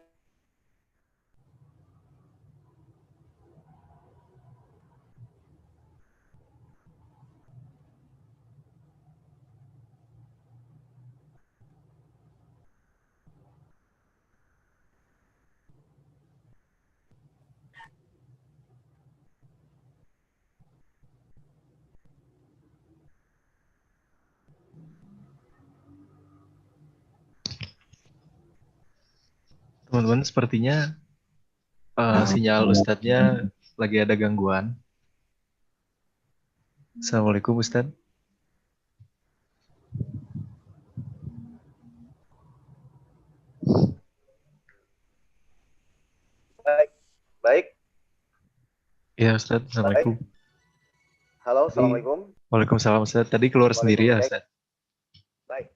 Speaker 1: Teman-teman, sepertinya sinyal Ustadznya lagi ada gangguan. Assalamualaikum Ustadz.
Speaker 2: baik.
Speaker 1: Ya Ustadz, Assalamualaikum.
Speaker 2: Halo, Assalamualaikum.
Speaker 1: Waalaikumsalam Ustadz. Tadi keluar sendiri ya Ustadz.
Speaker 2: Baik.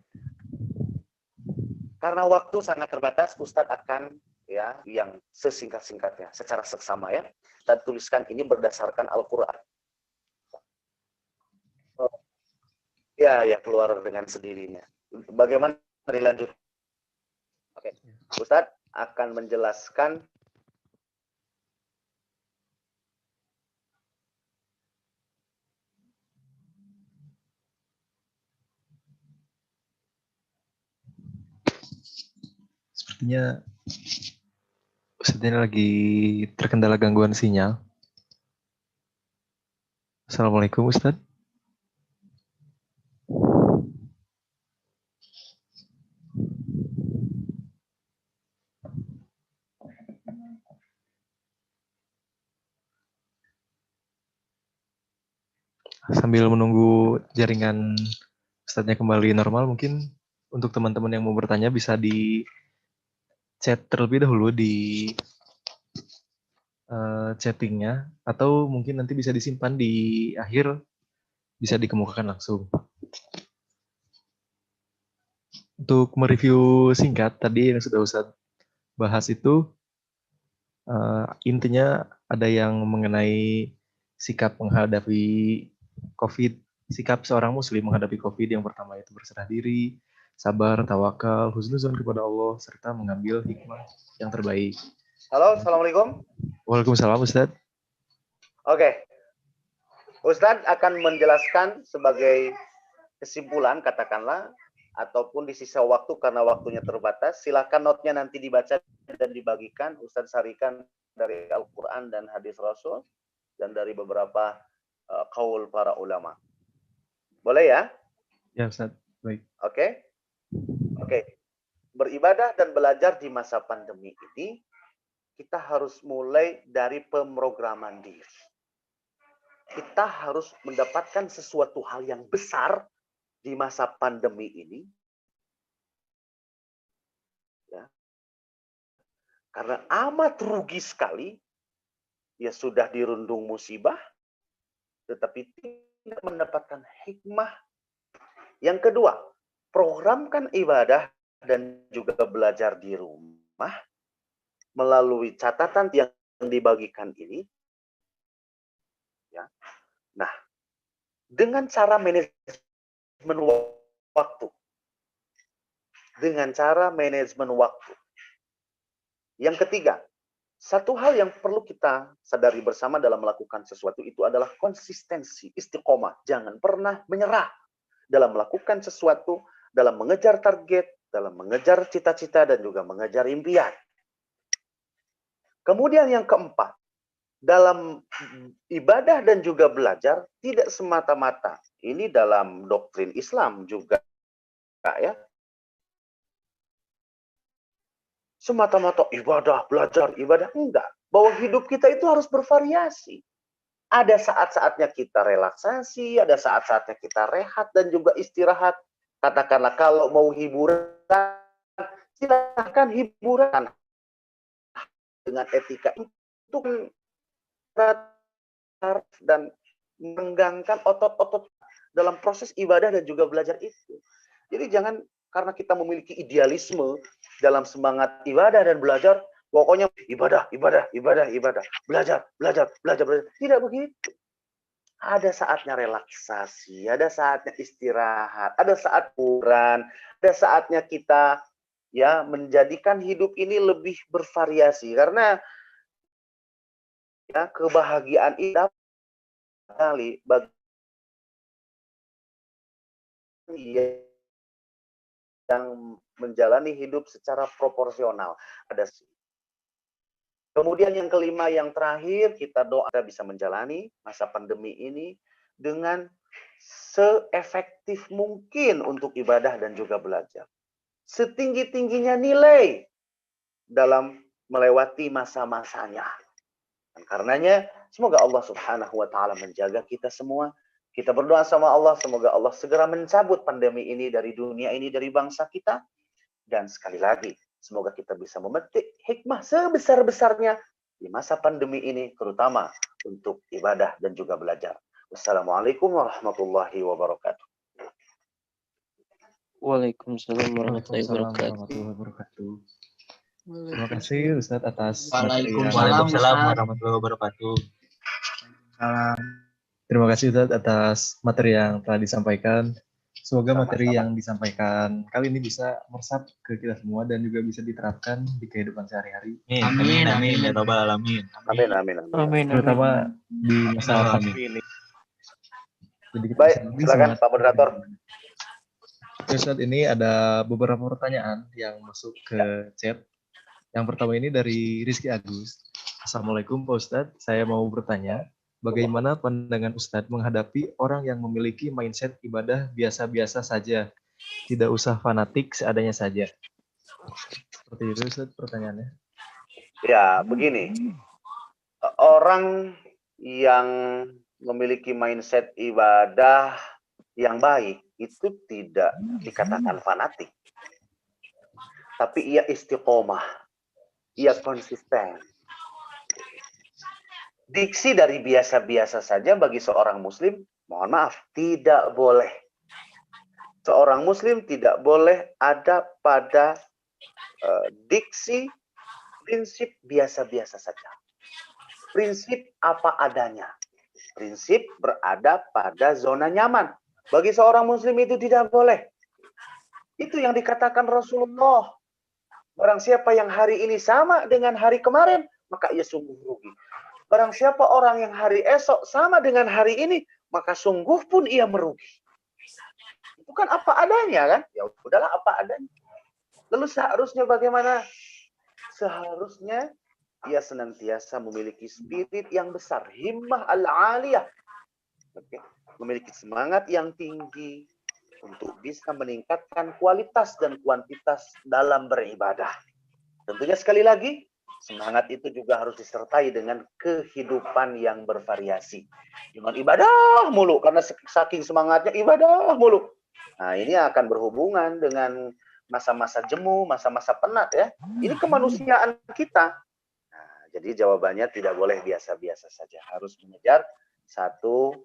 Speaker 2: Karena waktu sangat terbatas, Ustadz akan ya yang sesingkat-singkatnya secara seksama ya. Ustadz tuliskan ini berdasarkan Al-Qur'an. Ya, keluar dengan sendirinya. Bagaimana dilanjut? Oke. Ustadz akan menjelaskan
Speaker 1: Sepertinya Ustadznya lagi terkendala gangguan sinyal. Assalamualaikum Ustadz. Sambil menunggu jaringan Ustadznya kembali normal, mungkin untuk teman-teman yang mau bertanya bisa di chat terlebih dahulu di chattingnya, atau mungkin nanti bisa disimpan di akhir, bisa dikemukakan langsung. Untuk mereview singkat, tadi yang sudah Ustadz bahas itu, intinya ada yang mengenai sikap menghadapi COVID, sikap seorang muslim menghadapi COVID. Yang pertama itu berserah diri, sabar, tawakal, husnuzon kepada Allah, serta mengambil hikmah yang terbaik.
Speaker 2: Halo, Assalamualaikum.
Speaker 1: Waalaikumsalam Ustadz.
Speaker 2: Oke. Ustadz akan menjelaskan sebagai kesimpulan, katakanlah, ataupun di sisa waktu karena waktunya terbatas. Silakan notnya nanti dibaca dan dibagikan. Ustadz sarikan dari Al-Quran dan hadis Rasul, dan dari beberapa qaul para ulama. Boleh ya?
Speaker 1: Ya Ustadz, baik.
Speaker 2: Oke. Beribadah dan belajar di masa pandemi ini, kita harus mulai dari pemrograman diri. Kita harus mendapatkan sesuatu hal yang besar di masa pandemi ini. Ya. Karena amat rugi sekali, ya sudah dirundung musibah, tetapi tidak mendapatkan hikmah. Yang kedua, programkan ibadah dan juga belajar di rumah melalui catatan yang dibagikan ini, ya. Nah, dengan cara manajemen waktu, Yang ketiga, satu hal yang perlu kita sadari bersama dalam melakukan sesuatu itu adalah konsistensi, istiqomah. Jangan pernah menyerah dalam melakukan sesuatu, dalam mengejar target, dalam mengejar cita-cita, dan juga mengejar impian. Kemudian yang keempat, dalam ibadah dan juga belajar, tidak semata-mata. Ini dalam doktrin Islam juga, ya. Semata-mata ibadah, belajar, ibadah. Enggak. Bahwa hidup kita itu harus bervariasi. Ada saat-saatnya kita relaksasi, ada saat-saatnya kita rehat dan juga istirahat. Katakanlah kalau mau hiburan, silakan hiburan dengan etika itu dan menenggangkan otot-otot dalam proses ibadah dan juga belajar itu. Jadi jangan karena kita memiliki idealisme dalam semangat ibadah dan belajar, pokoknya ibadah, belajar. Tidak begitu. Ada saatnya relaksasi, ada saatnya istirahat, ada saat hiburan, ada saatnya kita ya menjadikan hidup ini lebih bervariasi, karena ya kebahagiaan itu kali bagi yang menjalani hidup secara proporsional. Kemudian yang kelima, yang terakhir, kita doa bisa menjalani masa pandemi ini dengan seefektif mungkin untuk ibadah dan juga belajar. Setinggi-tingginya nilai dalam melewati masa-masanya. Dan karenanya, semoga Allah Subhanahu wa Ta'ala menjaga kita semua. Kita berdoa sama Allah, semoga Allah segera mencabut pandemi ini dari dunia ini, dari bangsa kita. Dan sekali lagi, semoga kita bisa memetik hikmah sebesar-besarnya di masa pandemi ini, terutama untuk ibadah dan juga belajar. Wassalamualaikum warahmatullahi wabarakatuh.
Speaker 3: Waalaikumsalam warahmatullahi
Speaker 1: Waalaikumsalam
Speaker 3: wabarakatuh.
Speaker 1: warahmatullahi wabarakatuh. Terima kasih Ustadz atas
Speaker 5: Waalaikumsalam warahmatullahi wabarakatuh.
Speaker 1: Terima kasih Ustadz atas materi yang telah disampaikan. Semoga materi
Speaker 2: Sama-sama.
Speaker 1: yang disampaikan kali ini bisa meresap ke kita semua dan juga bisa diterapkan di kehidupan sehari-hari.
Speaker 5: Amin, amin, ya robbal alamin.
Speaker 2: Amin.
Speaker 1: Terutama di masa
Speaker 5: Amin.
Speaker 1: pandemi ini. Jadi kita
Speaker 2: Baik,
Speaker 1: sendiri
Speaker 2: silakan
Speaker 1: semangat.
Speaker 2: Pak Moderator.
Speaker 1: Oke, Ustadz, ini ada beberapa pertanyaan yang masuk ke chat. Yang pertama ini dari Rizky Agus. Assalamualaikum Pak Ustadz, saya mau bertanya, bagaimana pandangan Ustadz menghadapi orang yang memiliki mindset ibadah biasa-biasa saja, tidak usah fanatik, seadanya saja? Seperti itu Ustadz pertanyaannya.
Speaker 2: Ya, begini. Orang yang memiliki mindset ibadah yang baik itu tidak dikatakan fanatik. Tapi ia istiqomah. Ia konsisten. Diksi dari biasa-biasa saja bagi seorang muslim, mohon maaf, tidak boleh. Seorang muslim tidak boleh ada pada diksi prinsip biasa-biasa saja. Prinsip apa adanya. Prinsip berada pada zona nyaman. Bagi seorang muslim itu tidak boleh. Itu yang dikatakan Rasulullah. Barang siapa yang hari ini sama dengan hari kemarin, maka ia sungguh rugi. Barang siapa orang yang hari esok sama dengan hari ini, maka sungguh pun ia merugi. Itu kan apa adanya kan? Ya udahlah apa adanya. Lalu seharusnya bagaimana? Seharusnya ia senantiasa memiliki spirit yang besar, himmah al-aliyah. Memiliki semangat yang tinggi untuk bisa meningkatkan kualitas dan kuantitas dalam beribadah. Tentunya sekali lagi, semangat itu juga harus disertai dengan kehidupan yang bervariasi. Jangan ibadah mulu, karena saking semangatnya ibadah mulu. Nah, ini akan berhubungan dengan masa-masa jemu, masa-masa penat ya. Ini kemanusiaan kita. Nah, jadi jawabannya tidak boleh biasa-biasa saja. Harus mengejar satu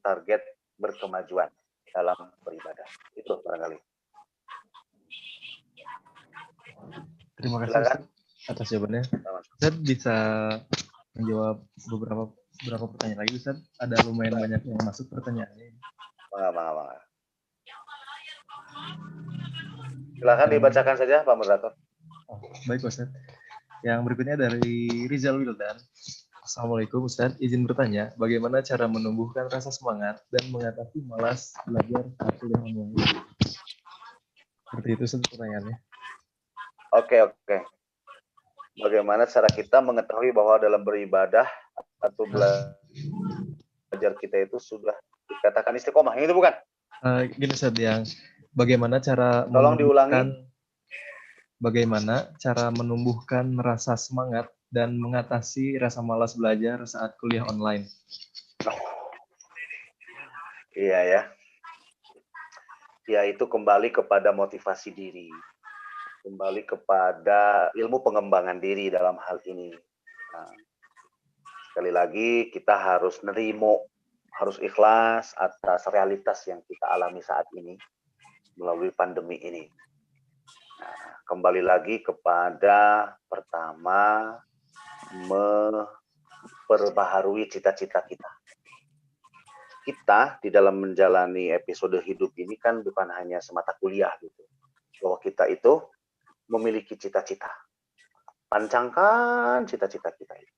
Speaker 2: target berkemajuan dalam beribadah. Itu barangkali.
Speaker 1: Terima kasih
Speaker 2: Silakan.
Speaker 1: Ustaz atas jawabannya. Ustaz bisa menjawab beberapa pertanyaan lagi Ustaz. Ada lumayan banyak yang masuk pertanyaannya.
Speaker 2: Mangga. Silakan dibacakan saja Pak Moderator.
Speaker 1: Oh, baik Ustaz. Yang berikutnya dari Rizal Wildan. Assalamualaikum Ustaz, izin bertanya, bagaimana cara menumbuhkan rasa semangat dan mengatasi malas belajar saat kuliah online? Seperti itu Ustaz pertanyaannya.
Speaker 2: Oke. Bagaimana cara kita mengetahui bahwa dalam beribadah atau belajar kita itu sudah dikatakan istiqomah? Itu bukan?
Speaker 1: Gini Ustaz, yang bagaimana cara
Speaker 2: Tolong diulangi.
Speaker 1: Bagaimana cara menumbuhkan rasa semangat dan mengatasi rasa malas belajar saat kuliah online?
Speaker 2: Iya ya. Ya itu kembali kepada motivasi diri. Kembali kepada ilmu pengembangan diri dalam hal ini. Nah, sekali lagi kita harus nerimo, harus ikhlas atas realitas yang kita alami saat ini melalui pandemi ini. Nah, kembali lagi kepada pertama memperbaharui cita-cita kita. Kita di dalam menjalani episode hidup ini kan bukan hanya semata kuliah gitu. Bahwa kita itu memiliki cita-cita. Pancangkan cita-cita kita itu.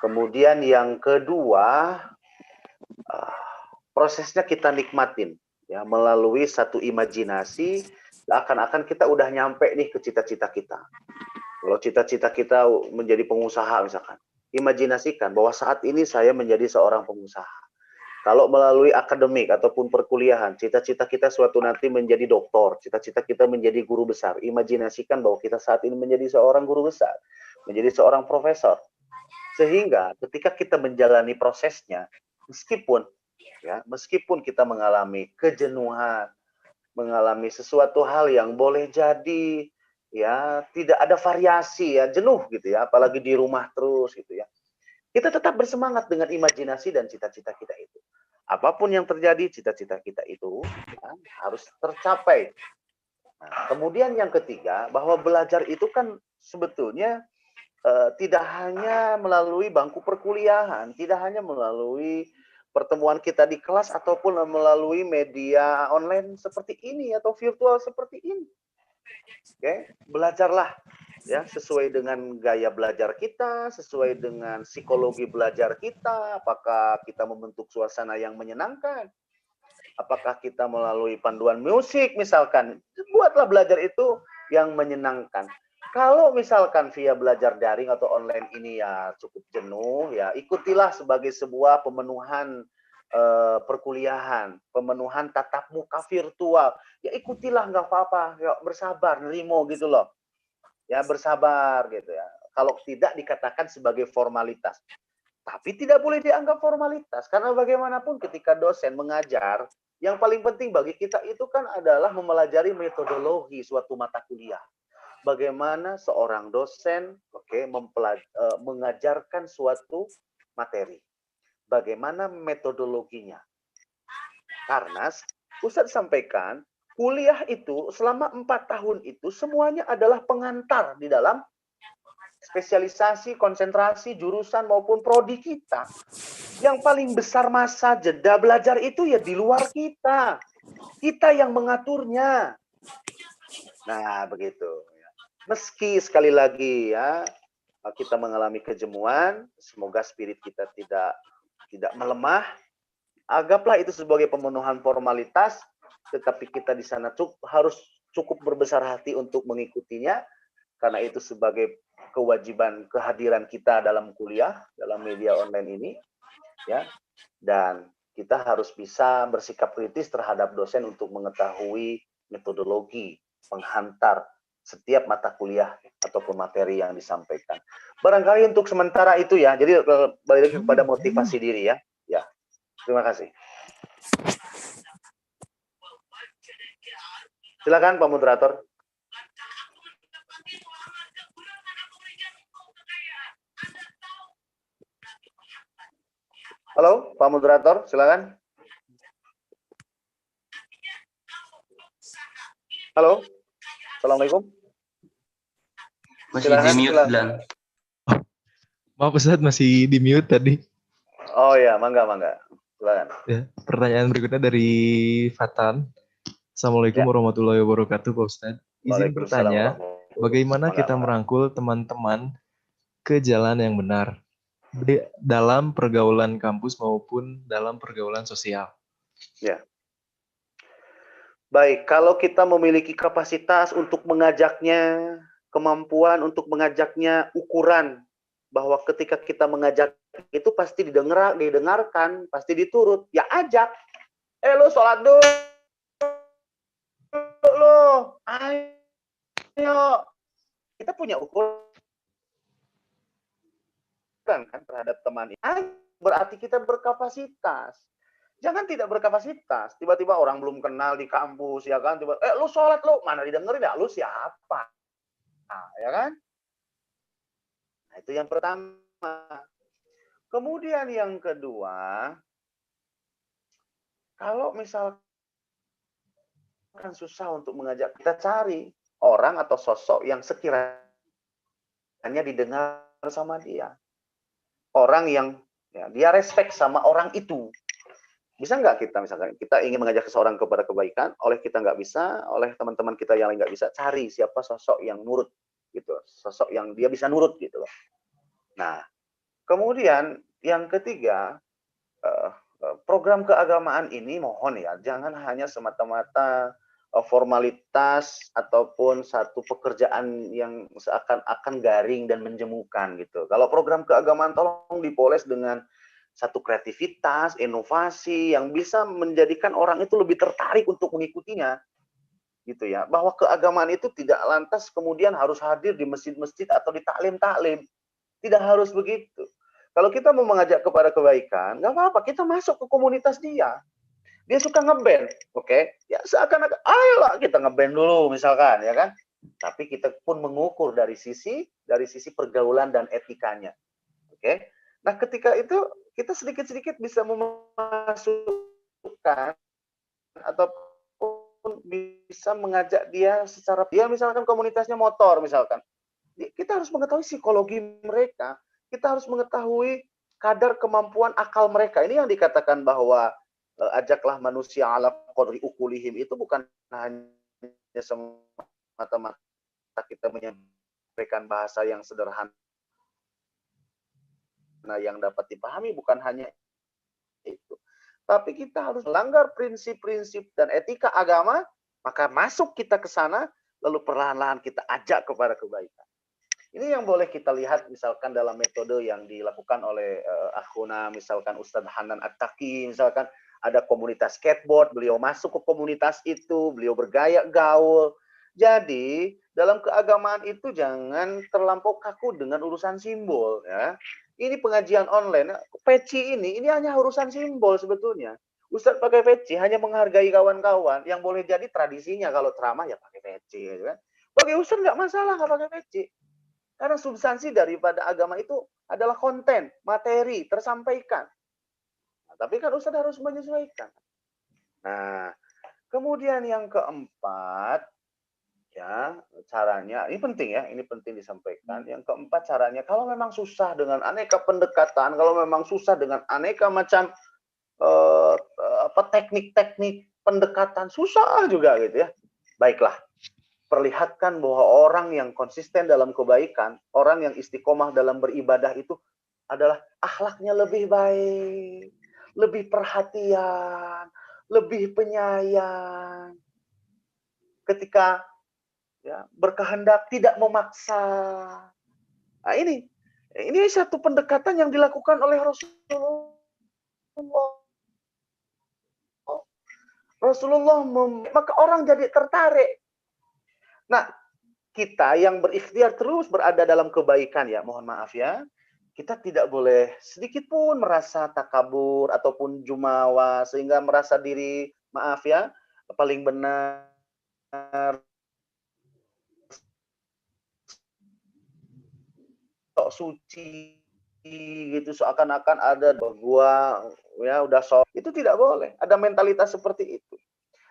Speaker 2: Kemudian yang kedua, prosesnya kita nikmatin ya melalui satu imajinasi, akan-akan kita udah nyampe nih ke cita-cita kita. Kalau cita-cita kita menjadi pengusaha misalkan, imajinasikan bahwa saat ini saya menjadi seorang pengusaha. Kalau melalui akademik ataupun perkuliahan, cita-cita kita suatu nanti menjadi doktor, cita-cita kita menjadi guru besar. Imajinasikan bahwa kita saat ini menjadi seorang guru besar, menjadi seorang profesor. Sehingga ketika kita menjalani prosesnya, meskipun kita mengalami kejenuhan, mengalami sesuatu hal yang boleh jadi ya tidak ada variasi ya, jenuh gitu ya, apalagi di rumah terus gitu ya. Kita tetap bersemangat dengan imajinasi dan cita-cita kita itu. Apapun yang terjadi, cita-cita kita itu ya, harus tercapai. Nah, kemudian yang ketiga, bahwa belajar itu kan sebetulnya tidak hanya melalui bangku perkuliahan, tidak hanya melalui pertemuan kita di kelas ataupun melalui media online seperti ini atau virtual seperti ini. Oke, belajarlah ya sesuai dengan gaya belajar kita, sesuai dengan psikologi belajar kita, apakah kita membentuk suasana yang menyenangkan, apakah kita melalui panduan musik misalkan, buatlah belajar itu yang menyenangkan. Kalau misalkan via belajar daring atau online ini ya cukup jenuh, ya ikutilah sebagai sebuah pemenuhan perkuliahan, pemenuhan tatap muka virtual. Ya ikutilah, nggak apa-apa, ya, bersabar, nerimo gitu loh. Ya bersabar gitu ya. Kalau tidak dikatakan sebagai formalitas. Tapi tidak boleh dianggap formalitas. Karena bagaimanapun ketika dosen mengajar, yang paling penting bagi kita itu kan adalah mempelajari metodologi suatu mata kuliah. Bagaimana seorang dosen mengajarkan suatu materi. Bagaimana metodologinya. Karena Ustadz sampaikan, kuliah itu selama 4 tahun itu semuanya adalah pengantar di dalam spesialisasi, konsentrasi, jurusan maupun prodi kita. Yang paling besar masa jeda belajar itu ya di luar kita. Kita yang mengaturnya. Nah, begitu. Meski sekali lagi ya kita mengalami kejemuan, semoga spirit kita tidak melemah. Anggaplah itu sebagai pemenuhan formalitas, tetapi kita di sana harus cukup berbesar hati untuk mengikutinya, karena itu sebagai kewajiban kehadiran kita dalam kuliah, dalam media online ini, ya. Dan kita harus bisa bersikap kritis terhadap dosen untuk mengetahui metodologi penghantar setiap mata kuliah ataupun materi yang disampaikan. Barangkali untuk sementara itu ya. Jadi balik lagi kepada motivasi diri ya. Ya. Terima kasih. Silakan Pak Moderator. Halo, Pak Moderator, silakan. Halo, Assalamualaikum.
Speaker 6: Masih
Speaker 2: Silakan,
Speaker 6: di mute,
Speaker 2: silakan.
Speaker 6: Dilan.
Speaker 1: Maaf Ustadz, masih di mute tadi.
Speaker 2: Oh ya, mangga. Silakan.
Speaker 1: Ya, pertanyaan berikutnya dari Fatan. Assalamualaikum
Speaker 2: Ya.
Speaker 1: warahmatullahi wabarakatuh, Pak Ustadz. Izin
Speaker 2: Waalaikumsalam
Speaker 1: bertanya,
Speaker 2: warahmatullahi
Speaker 1: bagaimana
Speaker 2: wabarakatuh.
Speaker 1: kita merangkul teman-teman ke jalan yang benar dalam pergaulan kampus maupun dalam pergaulan sosial?
Speaker 2: Ya. Baik, kalau kita memiliki kapasitas untuk mengajaknya, kemampuan untuk mengajaknya, ukuran bahwa ketika kita mengajak itu pasti didengarkan, pasti diturut, ya ajak. Lu sholat dulu, ayo. Kita punya ukuran kan terhadap teman ini. Berarti kita berkapasitas. Jangan tidak berkapasitas. Tiba-tiba orang belum kenal di kampus, ya kan? Tiba, lu sholat lu, mana didengerin ya? Lu siapa? Nah, ya kan? Nah, itu yang pertama. Kemudian yang kedua, kalau misalkan susah untuk mengajak, kita cari orang atau sosok yang sekiranya didengar sama dia. Orang yang ya, dia respect sama orang itu. Bisa nggak kita misalkan kita ingin mengajak seseorang kepada kebaikan, oleh kita nggak bisa, oleh teman-teman kita yang lain nggak bisa, cari siapa sosok yang nurut gitu, sosok yang dia bisa nurut gitu loh. Nah, kemudian yang ketiga, program keagamaan ini mohon ya, jangan hanya semata-mata formalitas ataupun satu pekerjaan yang seakan-akan garing dan menjemukan gitu. Kalau program keagamaan tolong dipoles dengan satu kreativitas, inovasi yang bisa menjadikan orang itu lebih tertarik untuk mengikutinya, gitu ya. Bahwa keagamaan itu tidak lantas kemudian harus hadir di masjid-masjid atau di taklim-taklim, tidak harus begitu. Kalau kita mau mengajak kepada kebaikan, nggak apa-apa, kita masuk ke komunitas dia. Dia suka ngeband, oke? Ya seakan-akan, ayolah kita ngeband dulu misalkan, ya kan? Tapi kita pun mengukur dari sisi pergaulan dan etikanya, oke? Nah, ketika itu kita sedikit-sedikit bisa memasukkan ataupun bisa mengajak dia secara, dia misalkan komunitasnya motor misalkan. Kita harus mengetahui psikologi mereka, kita harus mengetahui kadar kemampuan akal mereka. Ini yang dikatakan bahwa ajaklah manusia ala qadri ukulihim, itu bukan hanya semata-mata kita menyampaikan bahasa yang sederhana yang dapat dipahami, bukan hanya itu. Tapi kita harus melanggar prinsip-prinsip dan etika agama, maka masuk kita ke sana, lalu perlahan-lahan kita ajak kepada kebaikan. Ini yang boleh kita lihat misalkan dalam metode yang dilakukan oleh akhuna, misalkan Ustadz Hanan At-Taqi, misalkan ada komunitas skateboard, beliau masuk ke komunitas itu, beliau bergaya gaul. Jadi dalam keagamaan itu jangan terlampau kaku dengan urusan simbol, ya. Ini pengajian online, peci ini hanya urusan simbol sebetulnya. Ustadz pakai peci hanya menghargai kawan-kawan, yang boleh jadi tradisinya kalau ceramah ya pakai peci, gitu kan. Bagi Ustadz nggak masalah nggak pakai peci. Karena substansi daripada agama itu adalah konten, materi, tersampaikan. Nah, tapi kan Ustadz harus menyesuaikan. Nah, kemudian yang keempat, ya caranya, ini penting ya, ini penting disampaikan. Yang keempat caranya, kalau memang susah dengan aneka pendekatan, kalau memang susah dengan aneka macam teknik-teknik pendekatan, susah juga gitu ya. Baiklah, perlihatkan bahwa orang yang konsisten dalam kebaikan, orang yang istiqomah dalam beribadah itu adalah akhlaknya lebih baik, lebih perhatian, lebih penyayang. Ketika ya, berkehendak tidak memaksa. Nah, ini satu pendekatan yang dilakukan oleh Rasulullah. Maka orang jadi tertarik. Nah, kita yang berikhtiar terus berada dalam kebaikan ya, mohon maaf ya, kita tidak boleh sedikit pun merasa takabur ataupun jumawa sehingga merasa diri, maaf ya, paling benar, sok suci gitu, seakan-akan ada gua ya udah sok. Itu tidak boleh. Ada mentalitas seperti itu.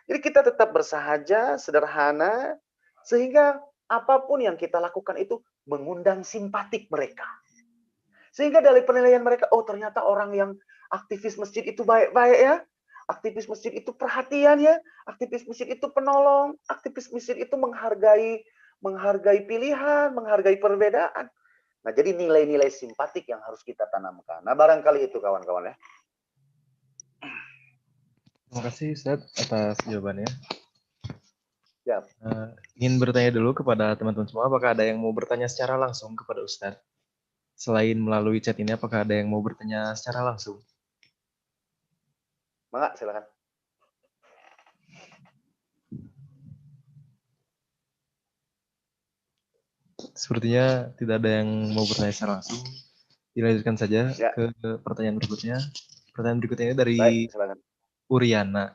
Speaker 2: Jadi kita tetap bersahaja, sederhana, sehingga apapun yang kita lakukan itu mengundang simpatik mereka. Sehingga dari penilaian mereka, oh ternyata orang yang aktivis masjid itu baik-baik ya. Aktivis masjid itu perhatian ya. Aktivis masjid itu penolong. Aktivis masjid itu menghargai pilihan, menghargai perbedaan. Nah, jadi nilai-nilai simpatik yang harus kita tanamkan. Nah, barangkali itu kawan-kawan ya.
Speaker 1: Terima kasih Ustaz atas jawabannya.
Speaker 2: Siap.
Speaker 1: Ingin bertanya dulu kepada teman-teman semua, apakah ada yang mau bertanya secara langsung kepada Ustaz? Selain melalui chat ini, apakah ada yang mau bertanya secara langsung?
Speaker 2: Mangga, silakan.
Speaker 1: Sepertinya tidak ada yang mau bertanya secara langsung. Dilanjutkan saja
Speaker 2: Ya.
Speaker 1: ke pertanyaan berikutnya. Pertanyaan berikutnya ini dari
Speaker 2: Baik, silakan.
Speaker 1: Uriana.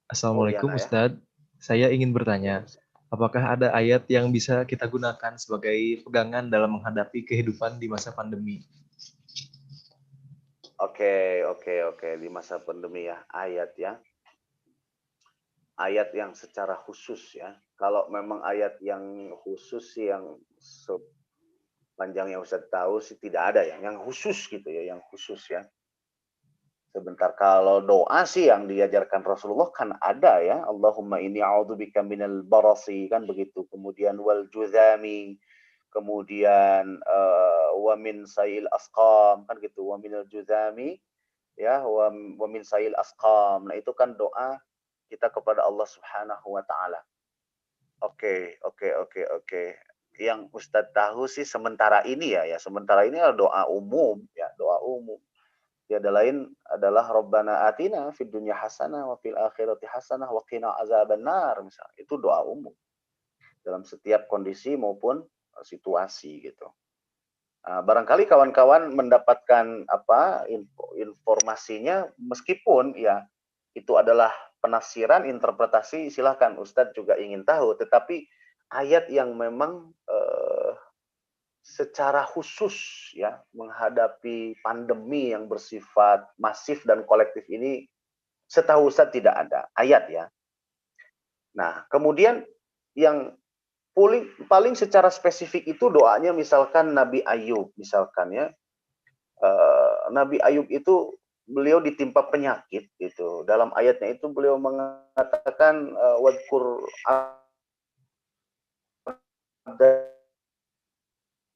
Speaker 1: Assalamualaikum
Speaker 2: Uriana, ya.
Speaker 1: Ustadz. Saya ingin bertanya, apakah ada ayat yang bisa kita gunakan sebagai pegangan dalam menghadapi kehidupan di masa pandemi?
Speaker 2: Oke. Di masa pandemi ya, ayat ya. Ayat yang secara khusus ya. Kalau memang ayat yang khusus sih, yang sepanjang yang Ustaz tahu sih tidak ada ya. Yang khusus gitu ya, yang khusus ya. Sebentar, kalau doa sih yang diajarkan Rasulullah kan ada ya. Allahumma inni a'udzubika minal barasi, kan begitu. Kemudian wal juzami, kemudian wa min sayil asqam, kan gitu. Wa minal juzami ya, wa min sayil asqam. Nah, itu kan doa kita kepada Allah Subhanahu wa taala. Oke. Yang Ustadz tahu sih sementara ini ya, sementara ini adalah doa umum ya, doa umum. Tiada lain adalah Rabbana atina fid dunya hasanah wa fil akhirati hasanah wa qina azabannar, misalnya. Itu doa umum dalam setiap kondisi maupun situasi gitu. Barangkali kawan-kawan mendapatkan informasinya, meskipun ya itu adalah penafsiran, interpretasi, silahkan Ustadz juga ingin tahu, tetapi ayat yang memang secara khusus ya menghadapi pandemi yang bersifat masif dan kolektif ini, setahu Ustadz tidak ada ayat ya. Nah, kemudian yang paling secara spesifik itu doanya misalkan Nabi Ayub misalkan ya. Nabi Ayub itu beliau ditimpa penyakit gitu. Dalam ayatnya itu beliau mengatakan wadkur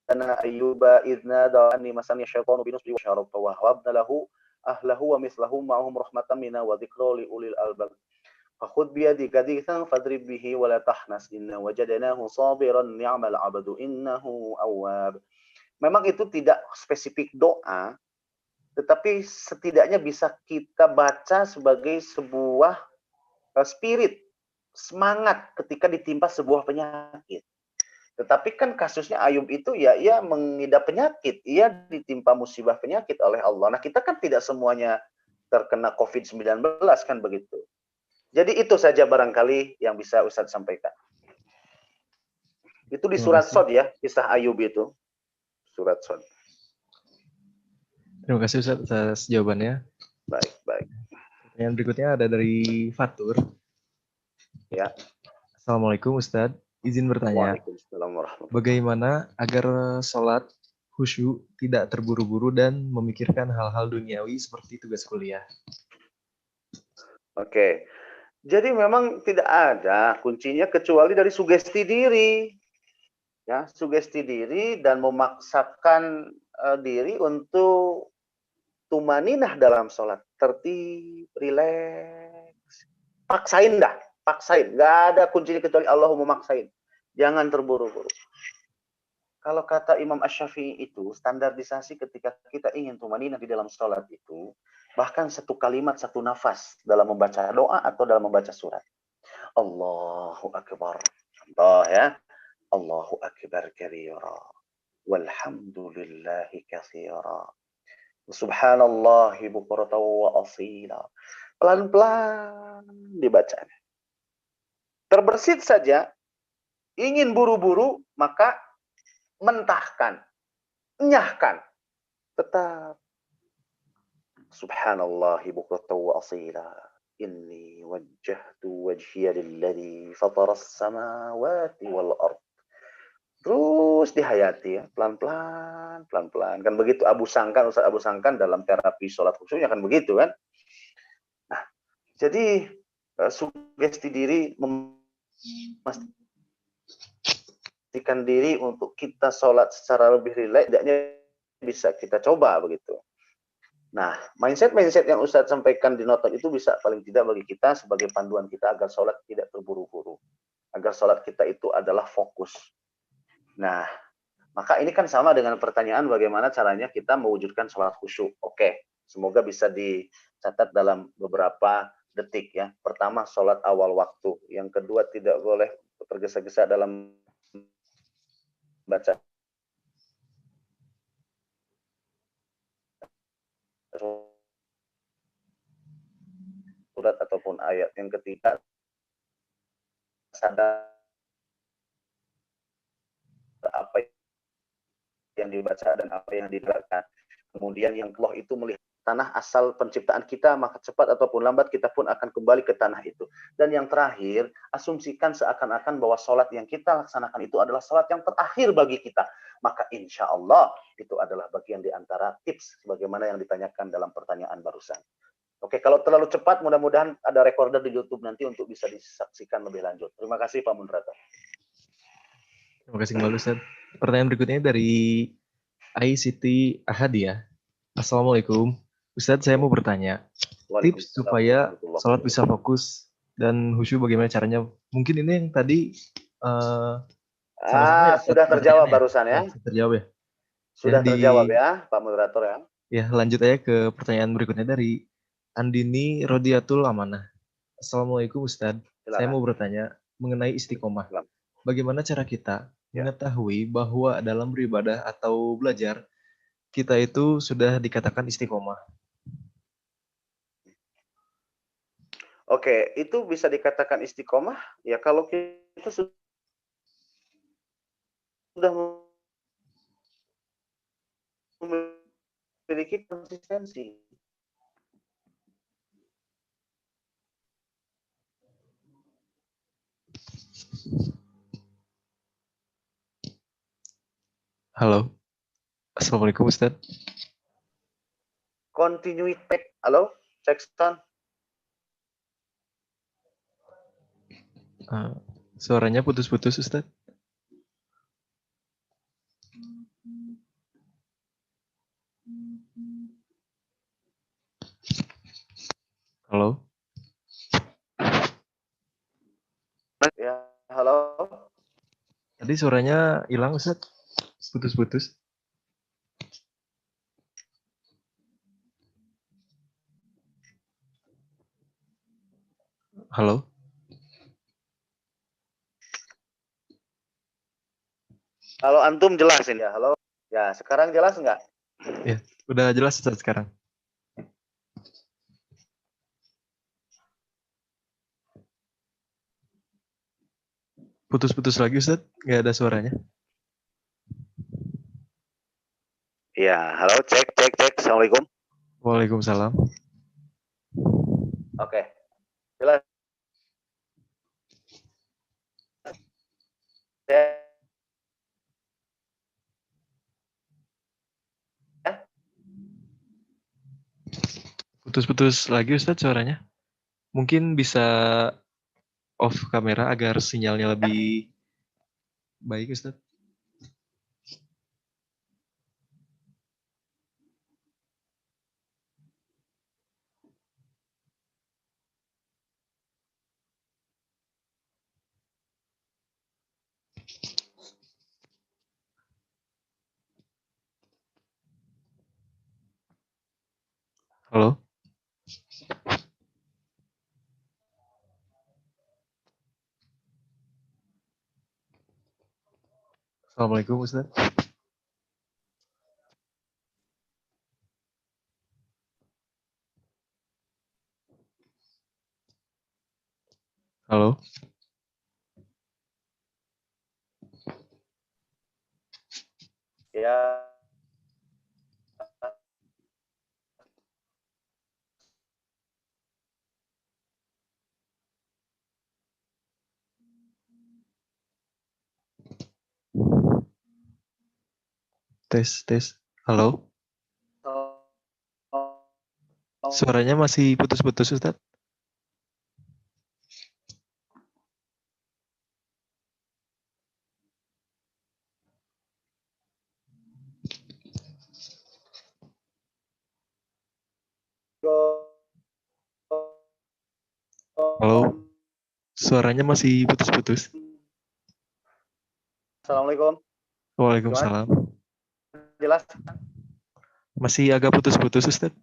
Speaker 2: Ana ayyuba idna da'ani masani syaitanu binusbi wa syarabta wa habna lahu ahlahu wa mislahum ma'ahum rahmatan minna wa dzikra li ulil albab. Fakhudh bi yadika dhikran fadrib bihi wa la tahnas inna wajadnahu sabiran ni'mal 'abdu innahu awwab. Memang itu tidak spesifik doa, tetapi setidaknya bisa kita baca sebagai sebuah spirit, semangat ketika ditimpa sebuah penyakit. Tetapi kan kasusnya Ayub itu ya, ia mengidap penyakit, ia ditimpa musibah penyakit oleh Allah. Nah, kita kan tidak semuanya terkena COVID-19 kan begitu. Jadi itu saja barangkali yang bisa Ustadz sampaikan. Itu di surat Shad ya, kisah Ayub itu. Surat Shad.
Speaker 1: Terima kasih Ustadz atas jawabannya.
Speaker 2: Baik.
Speaker 1: Pertanyaan berikutnya ada dari Fatur.
Speaker 2: Ya.
Speaker 1: Assalamualaikum Ustadz. Izin bertanya, bagaimana agar sholat khusyuk tidak terburu-buru dan memikirkan hal-hal duniawi seperti tugas kuliah?
Speaker 2: Oke, jadi memang tidak ada kuncinya kecuali dari sugesti diri. Ya, sugesti diri dan memaksakan diri untuk tumaninah dalam sholat. Tertib, rileks. Paksain. Nggak ada kuncinya kecuali Allah memaksain. Jangan terburu-buru. Kalau kata Imam Asy-Syafi'i itu, standarisasi ketika kita ingin tumaninah di dalam sholat itu, bahkan satu kalimat, satu nafas dalam membaca doa atau dalam membaca surat. Allahu Akbar. Contoh ya. Allahu Akbar kabira. Walhamdulillahi katsira. Subhanallahi bukratan wa asila. Pelan-pelan dibacanya. Terbersit saja, ingin buru-buru, maka mentahkan, enyahkan. Tetap. Subhanallahi bukratan wa asila. Inni wajjahtu wajhiya lilladzi fataras samawati wal ard. terus dihayati ya, pelan-pelan, pelan-pelan. Kan begitu Ustaz Abu Sangkan dalam terapi sholat khusyuknya kan begitu kan. Nah, jadi sugesti diri memastikan diri untuk kita sholat secara lebih rileks, tidaknya bisa kita coba begitu. Nah, mindset yang Ustadz sampaikan di note itu bisa paling tidak bagi kita sebagai panduan kita agar sholat tidak terburu-buru. Agar sholat kita itu adalah fokus. Nah, maka ini kan sama dengan pertanyaan bagaimana caranya kita mewujudkan sholat khusyuk. Oke, semoga bisa dicatat dalam beberapa detik ya. Pertama, sholat awal waktu. Yang kedua, tidak boleh tergesa-gesa dalam baca surat ataupun ayat. Yang ketiga, sadar apa yang dibaca dan apa yang didengarkan. Kemudian yang Allah itu melihat tanah asal penciptaan kita, maka cepat ataupun lambat kita pun akan kembali ke tanah itu. Dan yang terakhir, asumsikan seakan-akan bahwa sholat yang kita laksanakan itu adalah sholat yang terakhir bagi kita. Maka insya Allah itu adalah bagian di antara tips bagaimana yang ditanyakan dalam pertanyaan barusan. Oke, kalau terlalu cepat, mudah-mudahan ada recorder di YouTube nanti untuk bisa disaksikan lebih lanjut. Terima kasih Pak Moderator.
Speaker 1: Terima kasih kembali Ustaz. Pertanyaan berikutnya dari Siti Ahadiah. Assalamualaikum. Ustadz, saya mau bertanya, tips supaya sholat bisa fokus dan khusyuk bagaimana caranya? Mungkin ini yang tadi
Speaker 2: sudah terjawab barusan ya.
Speaker 1: Terjawab ya.
Speaker 2: Sudah terjawab ya, Pak Moderator ya.
Speaker 1: Ya, lanjut aja ke pertanyaan berikutnya dari Andini Rodiatul Amanah. Assalamualaikum Ustadz. Saya mau bertanya mengenai istiqomah. Bagaimana cara kita mengetahui bahwa dalam beribadah atau belajar kita itu sudah dikatakan istiqomah?
Speaker 2: Oke, itu bisa dikatakan istiqomah ya kalau kita sudah memiliki konsistensi.
Speaker 1: Halo. Assalamualaikum Ustaz.
Speaker 2: Continuity. Halo, cek sound.
Speaker 1: Suaranya putus-putus Ustaz. Halo.
Speaker 2: Ya, halo.
Speaker 1: Tadi suaranya hilang Ustaz. Putus-putus. Halo.
Speaker 2: Halo, antum jelasin ya. Halo. Ya, sekarang jelas nggak?
Speaker 1: Ya, udah jelas Ustaz sekarang. Putus-putus lagi Ustaz, nggak ada suaranya.
Speaker 2: Ya, halo, cek. Assalamualaikum.
Speaker 1: Waalaikumsalam.
Speaker 2: Oke, jelas.
Speaker 1: Putus-putus lagi Ustaz suaranya. Mungkin bisa off kamera agar sinyalnya lebih baik Ustaz. Halo. Assalamualaikum Ustaz. Halo.
Speaker 2: Ya.
Speaker 1: Tes, tes. Halo, suaranya masih putus-putus, Ustaz. Halo, suaranya masih putus-putus.
Speaker 2: Assalamualaikum.
Speaker 1: Waalaikumsalam.
Speaker 2: Jelas?
Speaker 1: Masih agak putus-putus, Ustaz.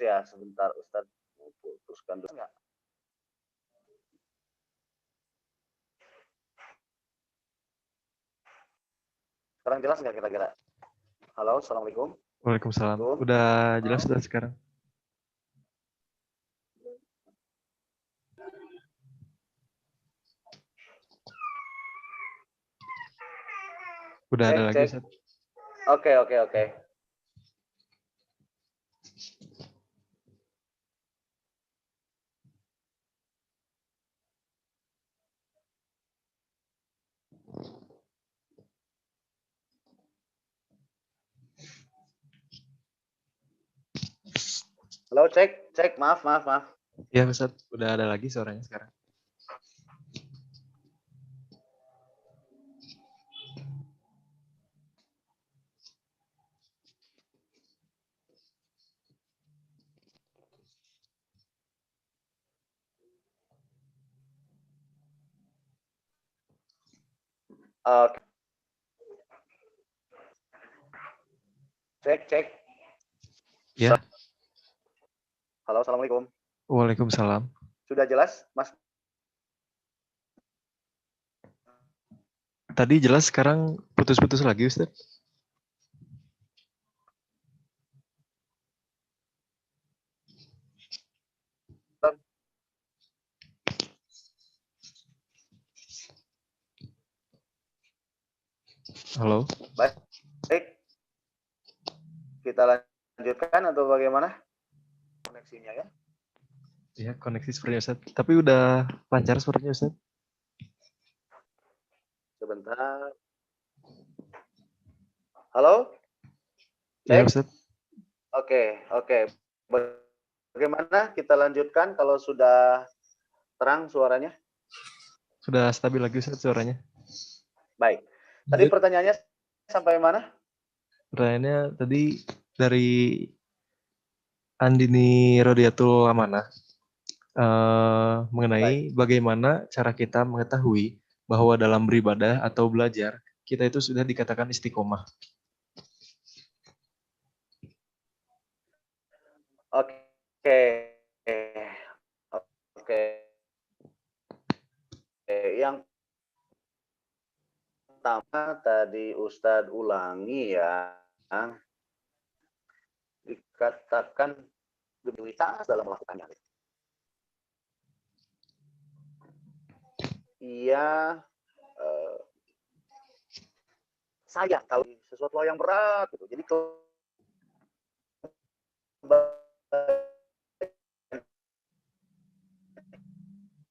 Speaker 2: Ya, sebentar Ustaz. Putuskan dulu nggak? Sekarang jelas nggak kira-kira? Halo, Assalamualaikum.
Speaker 1: Waalaikumsalam.
Speaker 2: Assalamualaikum.
Speaker 1: Udah jelas sudah sekarang. Udah ada lagi, Ustaz.
Speaker 2: Oke. Halo, cek. Maaf.
Speaker 1: Ya, Ustaz. Udah ada lagi suaranya sekarang.
Speaker 2: Oke. Cek.
Speaker 1: Ya.
Speaker 2: Halo, Assalamualaikum.
Speaker 1: Waalaikumsalam.
Speaker 2: Sudah jelas, Mas?
Speaker 1: Tadi jelas, sekarang putus-putus lagi, Ustaz. Halo.
Speaker 2: Baik. Kita lanjutkan atau bagaimana? Koneksinya ya.
Speaker 1: Ya, koneksi sepertinya, Ustaz. Tapi udah lancar sepertinya, Ustaz.
Speaker 2: Sebentar. Halo?
Speaker 1: Ya,
Speaker 2: Cek.
Speaker 1: Ustaz.
Speaker 2: Oke. Bagaimana kita lanjutkan kalau sudah terang suaranya?
Speaker 1: Sudah stabil lagi, Ustaz, suaranya.
Speaker 2: Baik. Tadi pertanyaannya sampai mana?
Speaker 1: Pertanyaannya tadi dari Andini Rodiatul Amanah mengenai bagaimana cara kita mengetahui bahwa dalam beribadah atau belajar kita itu sudah dikatakan istiqomah.
Speaker 2: Oke. Yang pertama tadi Ustadz ulangi ya, dikatakan genuinitas dalam melakukannya. Iya, sayang kalau sesuatu yang berat gitu. Jadi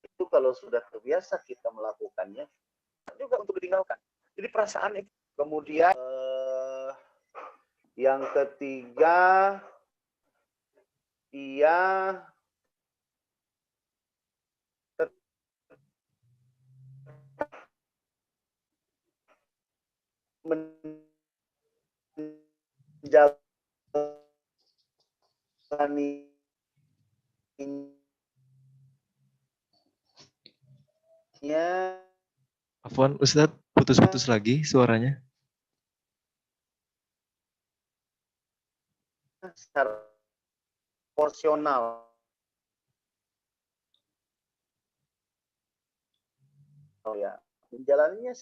Speaker 2: itu kalau sudah terbiasa kita melakukannya juga untuk ditinggalkan. Jadi perasaan itu. Kemudian yang ketiga, ia menjalani
Speaker 1: Afwan, Ustadz, putus-putus lagi suaranya.
Speaker 2: secara proporsional. Oh ya, menjalaninya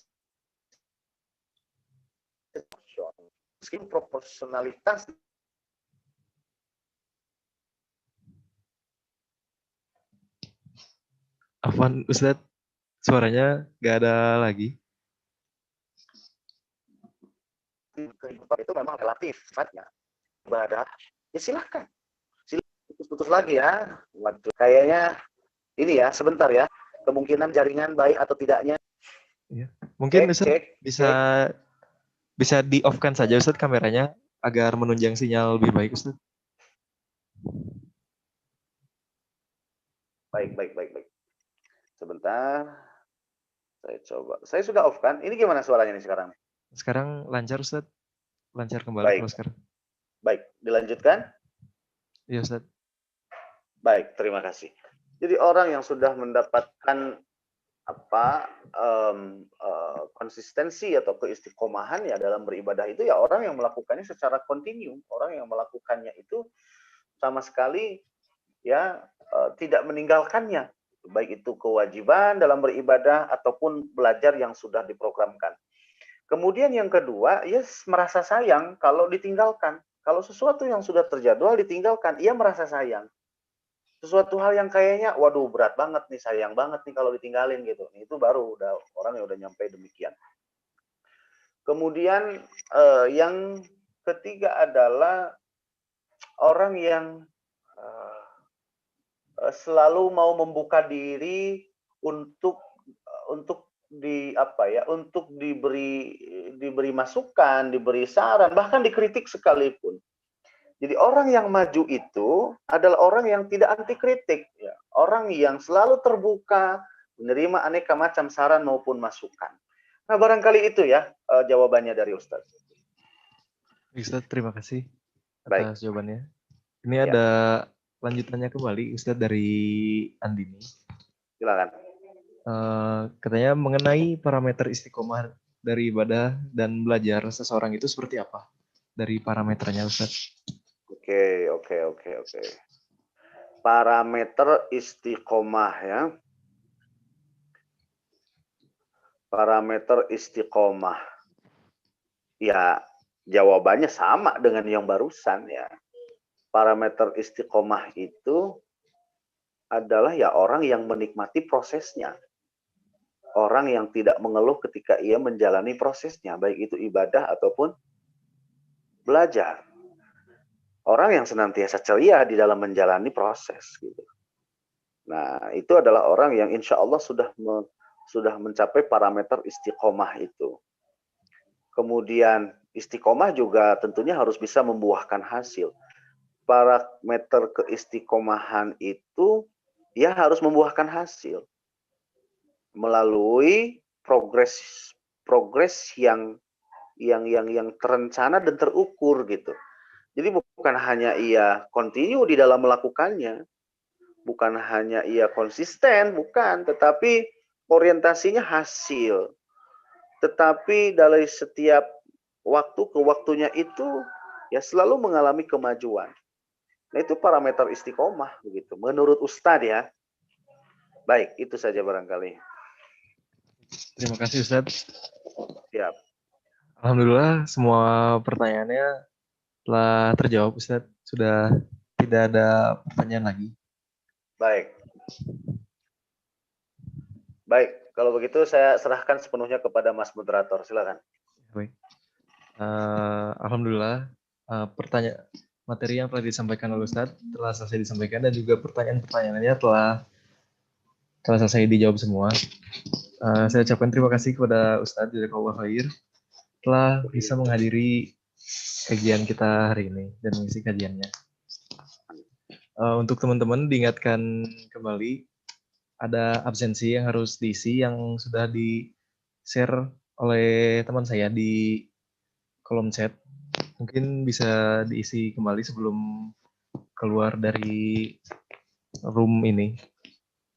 Speaker 2: meskipun proporsionalitas
Speaker 1: Afwan, Ustadz, suaranya nggak ada lagi.
Speaker 2: kehidupan itu memang relatif sifatnya. Ibadah, ya silahkan putus lagi ya. Waduh, kayaknya ini ya sebentar ya, kemungkinan jaringan baik atau tidaknya.
Speaker 1: Mungkin
Speaker 2: Cek,
Speaker 1: Ustaz
Speaker 2: cek,
Speaker 1: bisa di off-kan saja Ustaz kameranya agar menunjang sinyal lebih baik Ustaz.
Speaker 2: Baik. Sebentar. Saya coba. Saya sudah off kan? Ini gimana suaranya nih sekarang?
Speaker 1: Sekarang lancar Ustaz. Lancar kembali
Speaker 2: Baik.
Speaker 1: kalau sekarang.
Speaker 2: Baik, dilanjutkan?
Speaker 1: Iya Ustaz.
Speaker 2: Baik, terima kasih. Jadi orang yang sudah mendapatkan konsistensi atau keistiqomahan ya dalam beribadah itu ya orang yang melakukannya secara kontinu, orang yang melakukannya itu sama sekali ya tidak meninggalkannya, baik itu kewajiban dalam beribadah ataupun belajar yang sudah diprogramkan. Kemudian yang kedua, ia merasa sayang kalau ditinggalkan. Kalau sesuatu yang sudah terjadwal ditinggalkan, ia merasa sayang. Sesuatu hal yang kayaknya, waduh berat banget nih, sayang banget nih kalau ditinggalin gitu. Itu baru udah orang yang udah nyampe demikian. Kemudian yang ketiga adalah orang yang selalu mau membuka diri untuk diberi masukan, diberi saran, bahkan dikritik sekalipun. Jadi orang yang maju itu adalah orang yang tidak anti kritik, ya. Orang yang selalu terbuka menerima aneka macam saran maupun masukan. Nah, barangkali itu ya jawabannya dari Ustadz.
Speaker 1: Ustadz, terima kasih
Speaker 2: Baik.
Speaker 1: atas jawabannya. Ini
Speaker 2: Ya.
Speaker 1: ada lanjutannya kembali Ustadz dari Andini.
Speaker 2: Silakan.
Speaker 1: Katanya mengenai parameter istiqomah dari ibadah dan belajar seseorang itu seperti apa dari parameternya Ustadz?
Speaker 2: Oke. Parameter istiqomah ya. Parameter istiqomah. Ya, jawabannya sama dengan yang barusan ya. Parameter istiqomah itu adalah ya orang yang menikmati prosesnya. Orang yang tidak mengeluh ketika ia menjalani prosesnya, baik itu ibadah ataupun belajar. Orang yang senantiasa ceria di dalam menjalani proses gitu. Nah, itu adalah orang yang insya Allah sudah mencapai parameter istiqomah itu. Kemudian istiqomah juga tentunya harus bisa membuahkan hasil. Parameter keistiqomahan itu ya harus membuahkan hasil melalui progres yang terencana dan terukur gitu. Jadi bukan hanya ia continue di dalam melakukannya, bukan hanya ia konsisten, bukan, tetapi orientasinya hasil. Tetapi dari setiap waktu ke waktunya itu ya selalu mengalami kemajuan. Nah, itu parameter istiqomah begitu menurut Ustadz ya. Baik, itu saja barangkali.
Speaker 1: Terima kasih Ustadz.
Speaker 2: Siap.
Speaker 1: Alhamdulillah semua pertanyaannya telah terjawab Ustadz. Sudah tidak ada pertanyaan lagi.
Speaker 2: Baik, kalau begitu saya serahkan sepenuhnya kepada Mas Moderator. Silakan.
Speaker 1: Baik. Alhamdulillah materi yang telah disampaikan oleh Ustadz telah selesai disampaikan dan juga pertanyaan-pertanyaannya telah selesai dijawab semua. Saya ucapkan terima kasih kepada Ustadz Jazakallahu khair telah bisa menghadiri kajian kita hari ini dan mengisi kajiannya. Untuk teman-teman diingatkan kembali ada absensi yang harus diisi yang sudah di-share oleh teman saya di kolom chat. Mungkin bisa diisi kembali sebelum keluar dari room ini.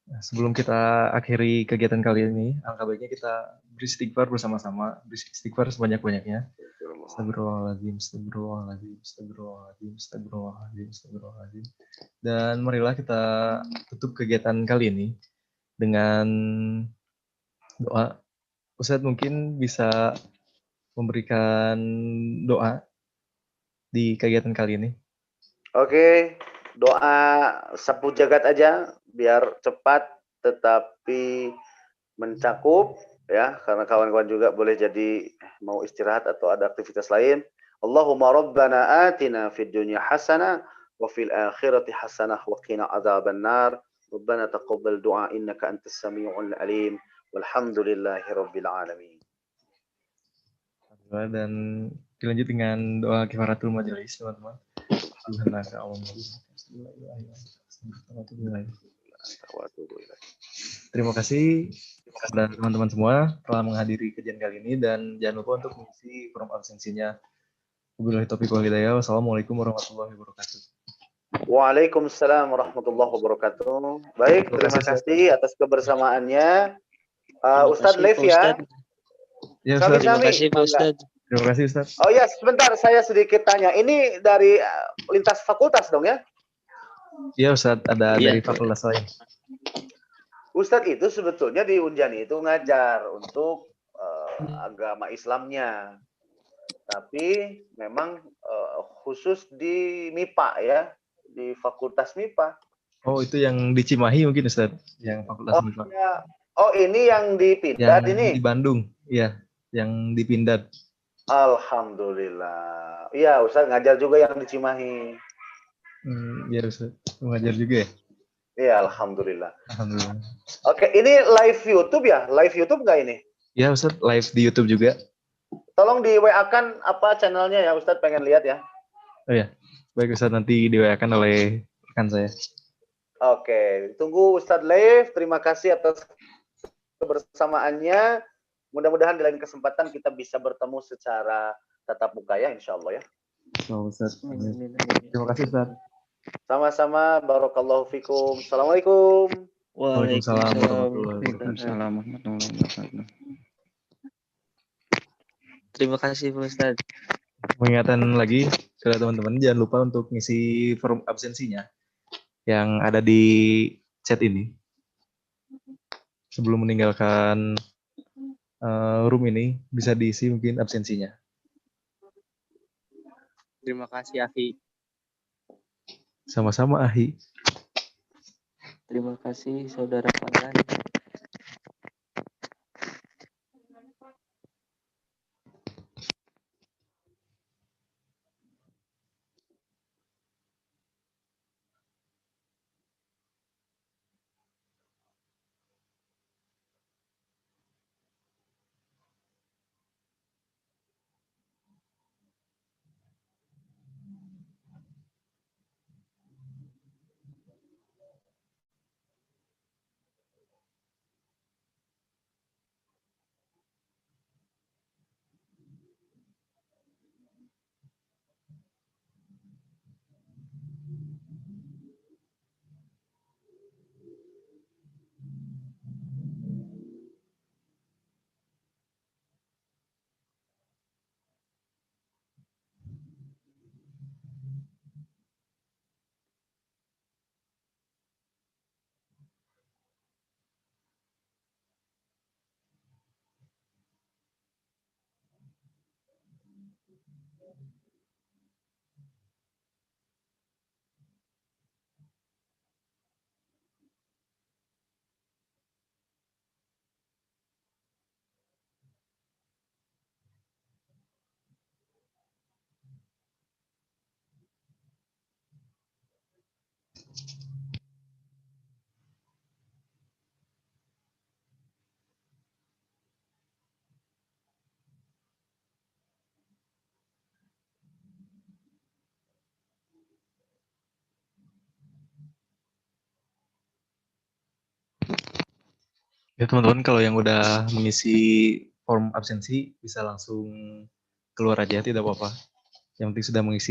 Speaker 1: Nah, sebelum kita akhiri kegiatan kali ini, alangkah baiknya kita beristighfar bersama-sama, beristighfar sebanyak-banyaknya. Astagfirullahaladzim. Dan marilah kita tutup kegiatan kali ini dengan doa. Ustadz mungkin bisa memberikan doa di kegiatan kali ini.
Speaker 2: Oke, doa sapu jagat aja biar cepat tetapi mencakup ya, karena kawan-kawan juga boleh jadi mau istirahat atau ada aktivitas lain. Allahumma rabbana atina fid dunya hasanah wa fil akhirati hasanah wa qina adzabannar. Rabbana taqabbal du'a innaka antas samiul alim. Walhamdulillahi rabbil alamin.
Speaker 1: Dan dilanjut dengan doa kifaratul majelis, teman-teman. Terima kasih kepada teman-teman semua telah menghadiri kajian kali ini, dan jangan lupa untuk mengisi form absensinya. Wabillahi taufiq wal hidayah. Wassalamualaikum warahmatullahi wabarakatuh.
Speaker 2: Waalaikumsalam warahmatullahi wabarakatuh. Baik, terima kasih atas kebersamaannya. Ustadz Lev ya.
Speaker 1: Ya,
Speaker 2: Ustadz
Speaker 1: Ustaz.
Speaker 3: Terima
Speaker 2: Nami.
Speaker 3: kasih Pak Ustadz.
Speaker 1: Terima kasih, Ustaz.
Speaker 2: Oh ya, sebentar saya sedikit tanya. Ini dari lintas fakultas dong ya?
Speaker 1: Iya, Ustaz, ada
Speaker 3: Iya.
Speaker 1: dari fakultas lain.
Speaker 2: Ustadz itu sebetulnya di Unjani itu ngajar untuk agama Islamnya. Tapi memang khusus di MIPA ya, di Fakultas MIPA.
Speaker 1: Oh, itu yang di Cimahi mungkin, Ustaz, yang fakultas MIPA.
Speaker 2: Ya. Oh, ini yang di Pindad
Speaker 1: Yang
Speaker 2: ini?
Speaker 1: di Bandung, iya, yang di Pindad.
Speaker 2: Alhamdulillah. Iya, Ustadz ngajar juga yang di Cimahi.
Speaker 1: Iya, Ustaz, mengajar juga ya?
Speaker 2: Iya, alhamdulillah.
Speaker 1: Alhamdulillah.
Speaker 2: Oke, ini live YouTube ya? Live YouTube nggak ini?
Speaker 1: Ya, Ustaz, live di YouTube juga.
Speaker 2: Tolong di WA-kan apa channelnya ya, Ustadz pengen lihat ya.
Speaker 1: Oh ya, baik Ustaz, nanti di-WA-kan oleh rekan saya.
Speaker 2: Oke, tunggu Ustadz Lev. Terima kasih atas kebersamaannya. Mudah-mudahan di lain kesempatan kita bisa bertemu secara tatap muka ya, insya Allah ya.
Speaker 1: Oh, Ustaz. Terima kasih, Ustaz.
Speaker 2: Sama-sama, barakallahu fikum. Assalamualaikum.
Speaker 1: Waalaikumsalam warahmatullahi wabarakatuh.
Speaker 3: Waalaikumsalam warahmatullahi wabarakatuh. Terima kasih Pak Ustadz.
Speaker 1: Mengingatkan lagi ke teman-teman, jangan lupa untuk ngisi form absensinya yang ada di chat ini. Sebelum meninggalkan room ini, bisa diisi mungkin absensinya.
Speaker 3: Terima kasih Afi.
Speaker 1: Sama-sama, Ahi.
Speaker 3: Terima kasih Saudara Fadlan.
Speaker 1: Ya teman-teman, kalau yang udah mengisi form absensi bisa langsung keluar aja, tidak apa-apa. Yang penting sudah mengisi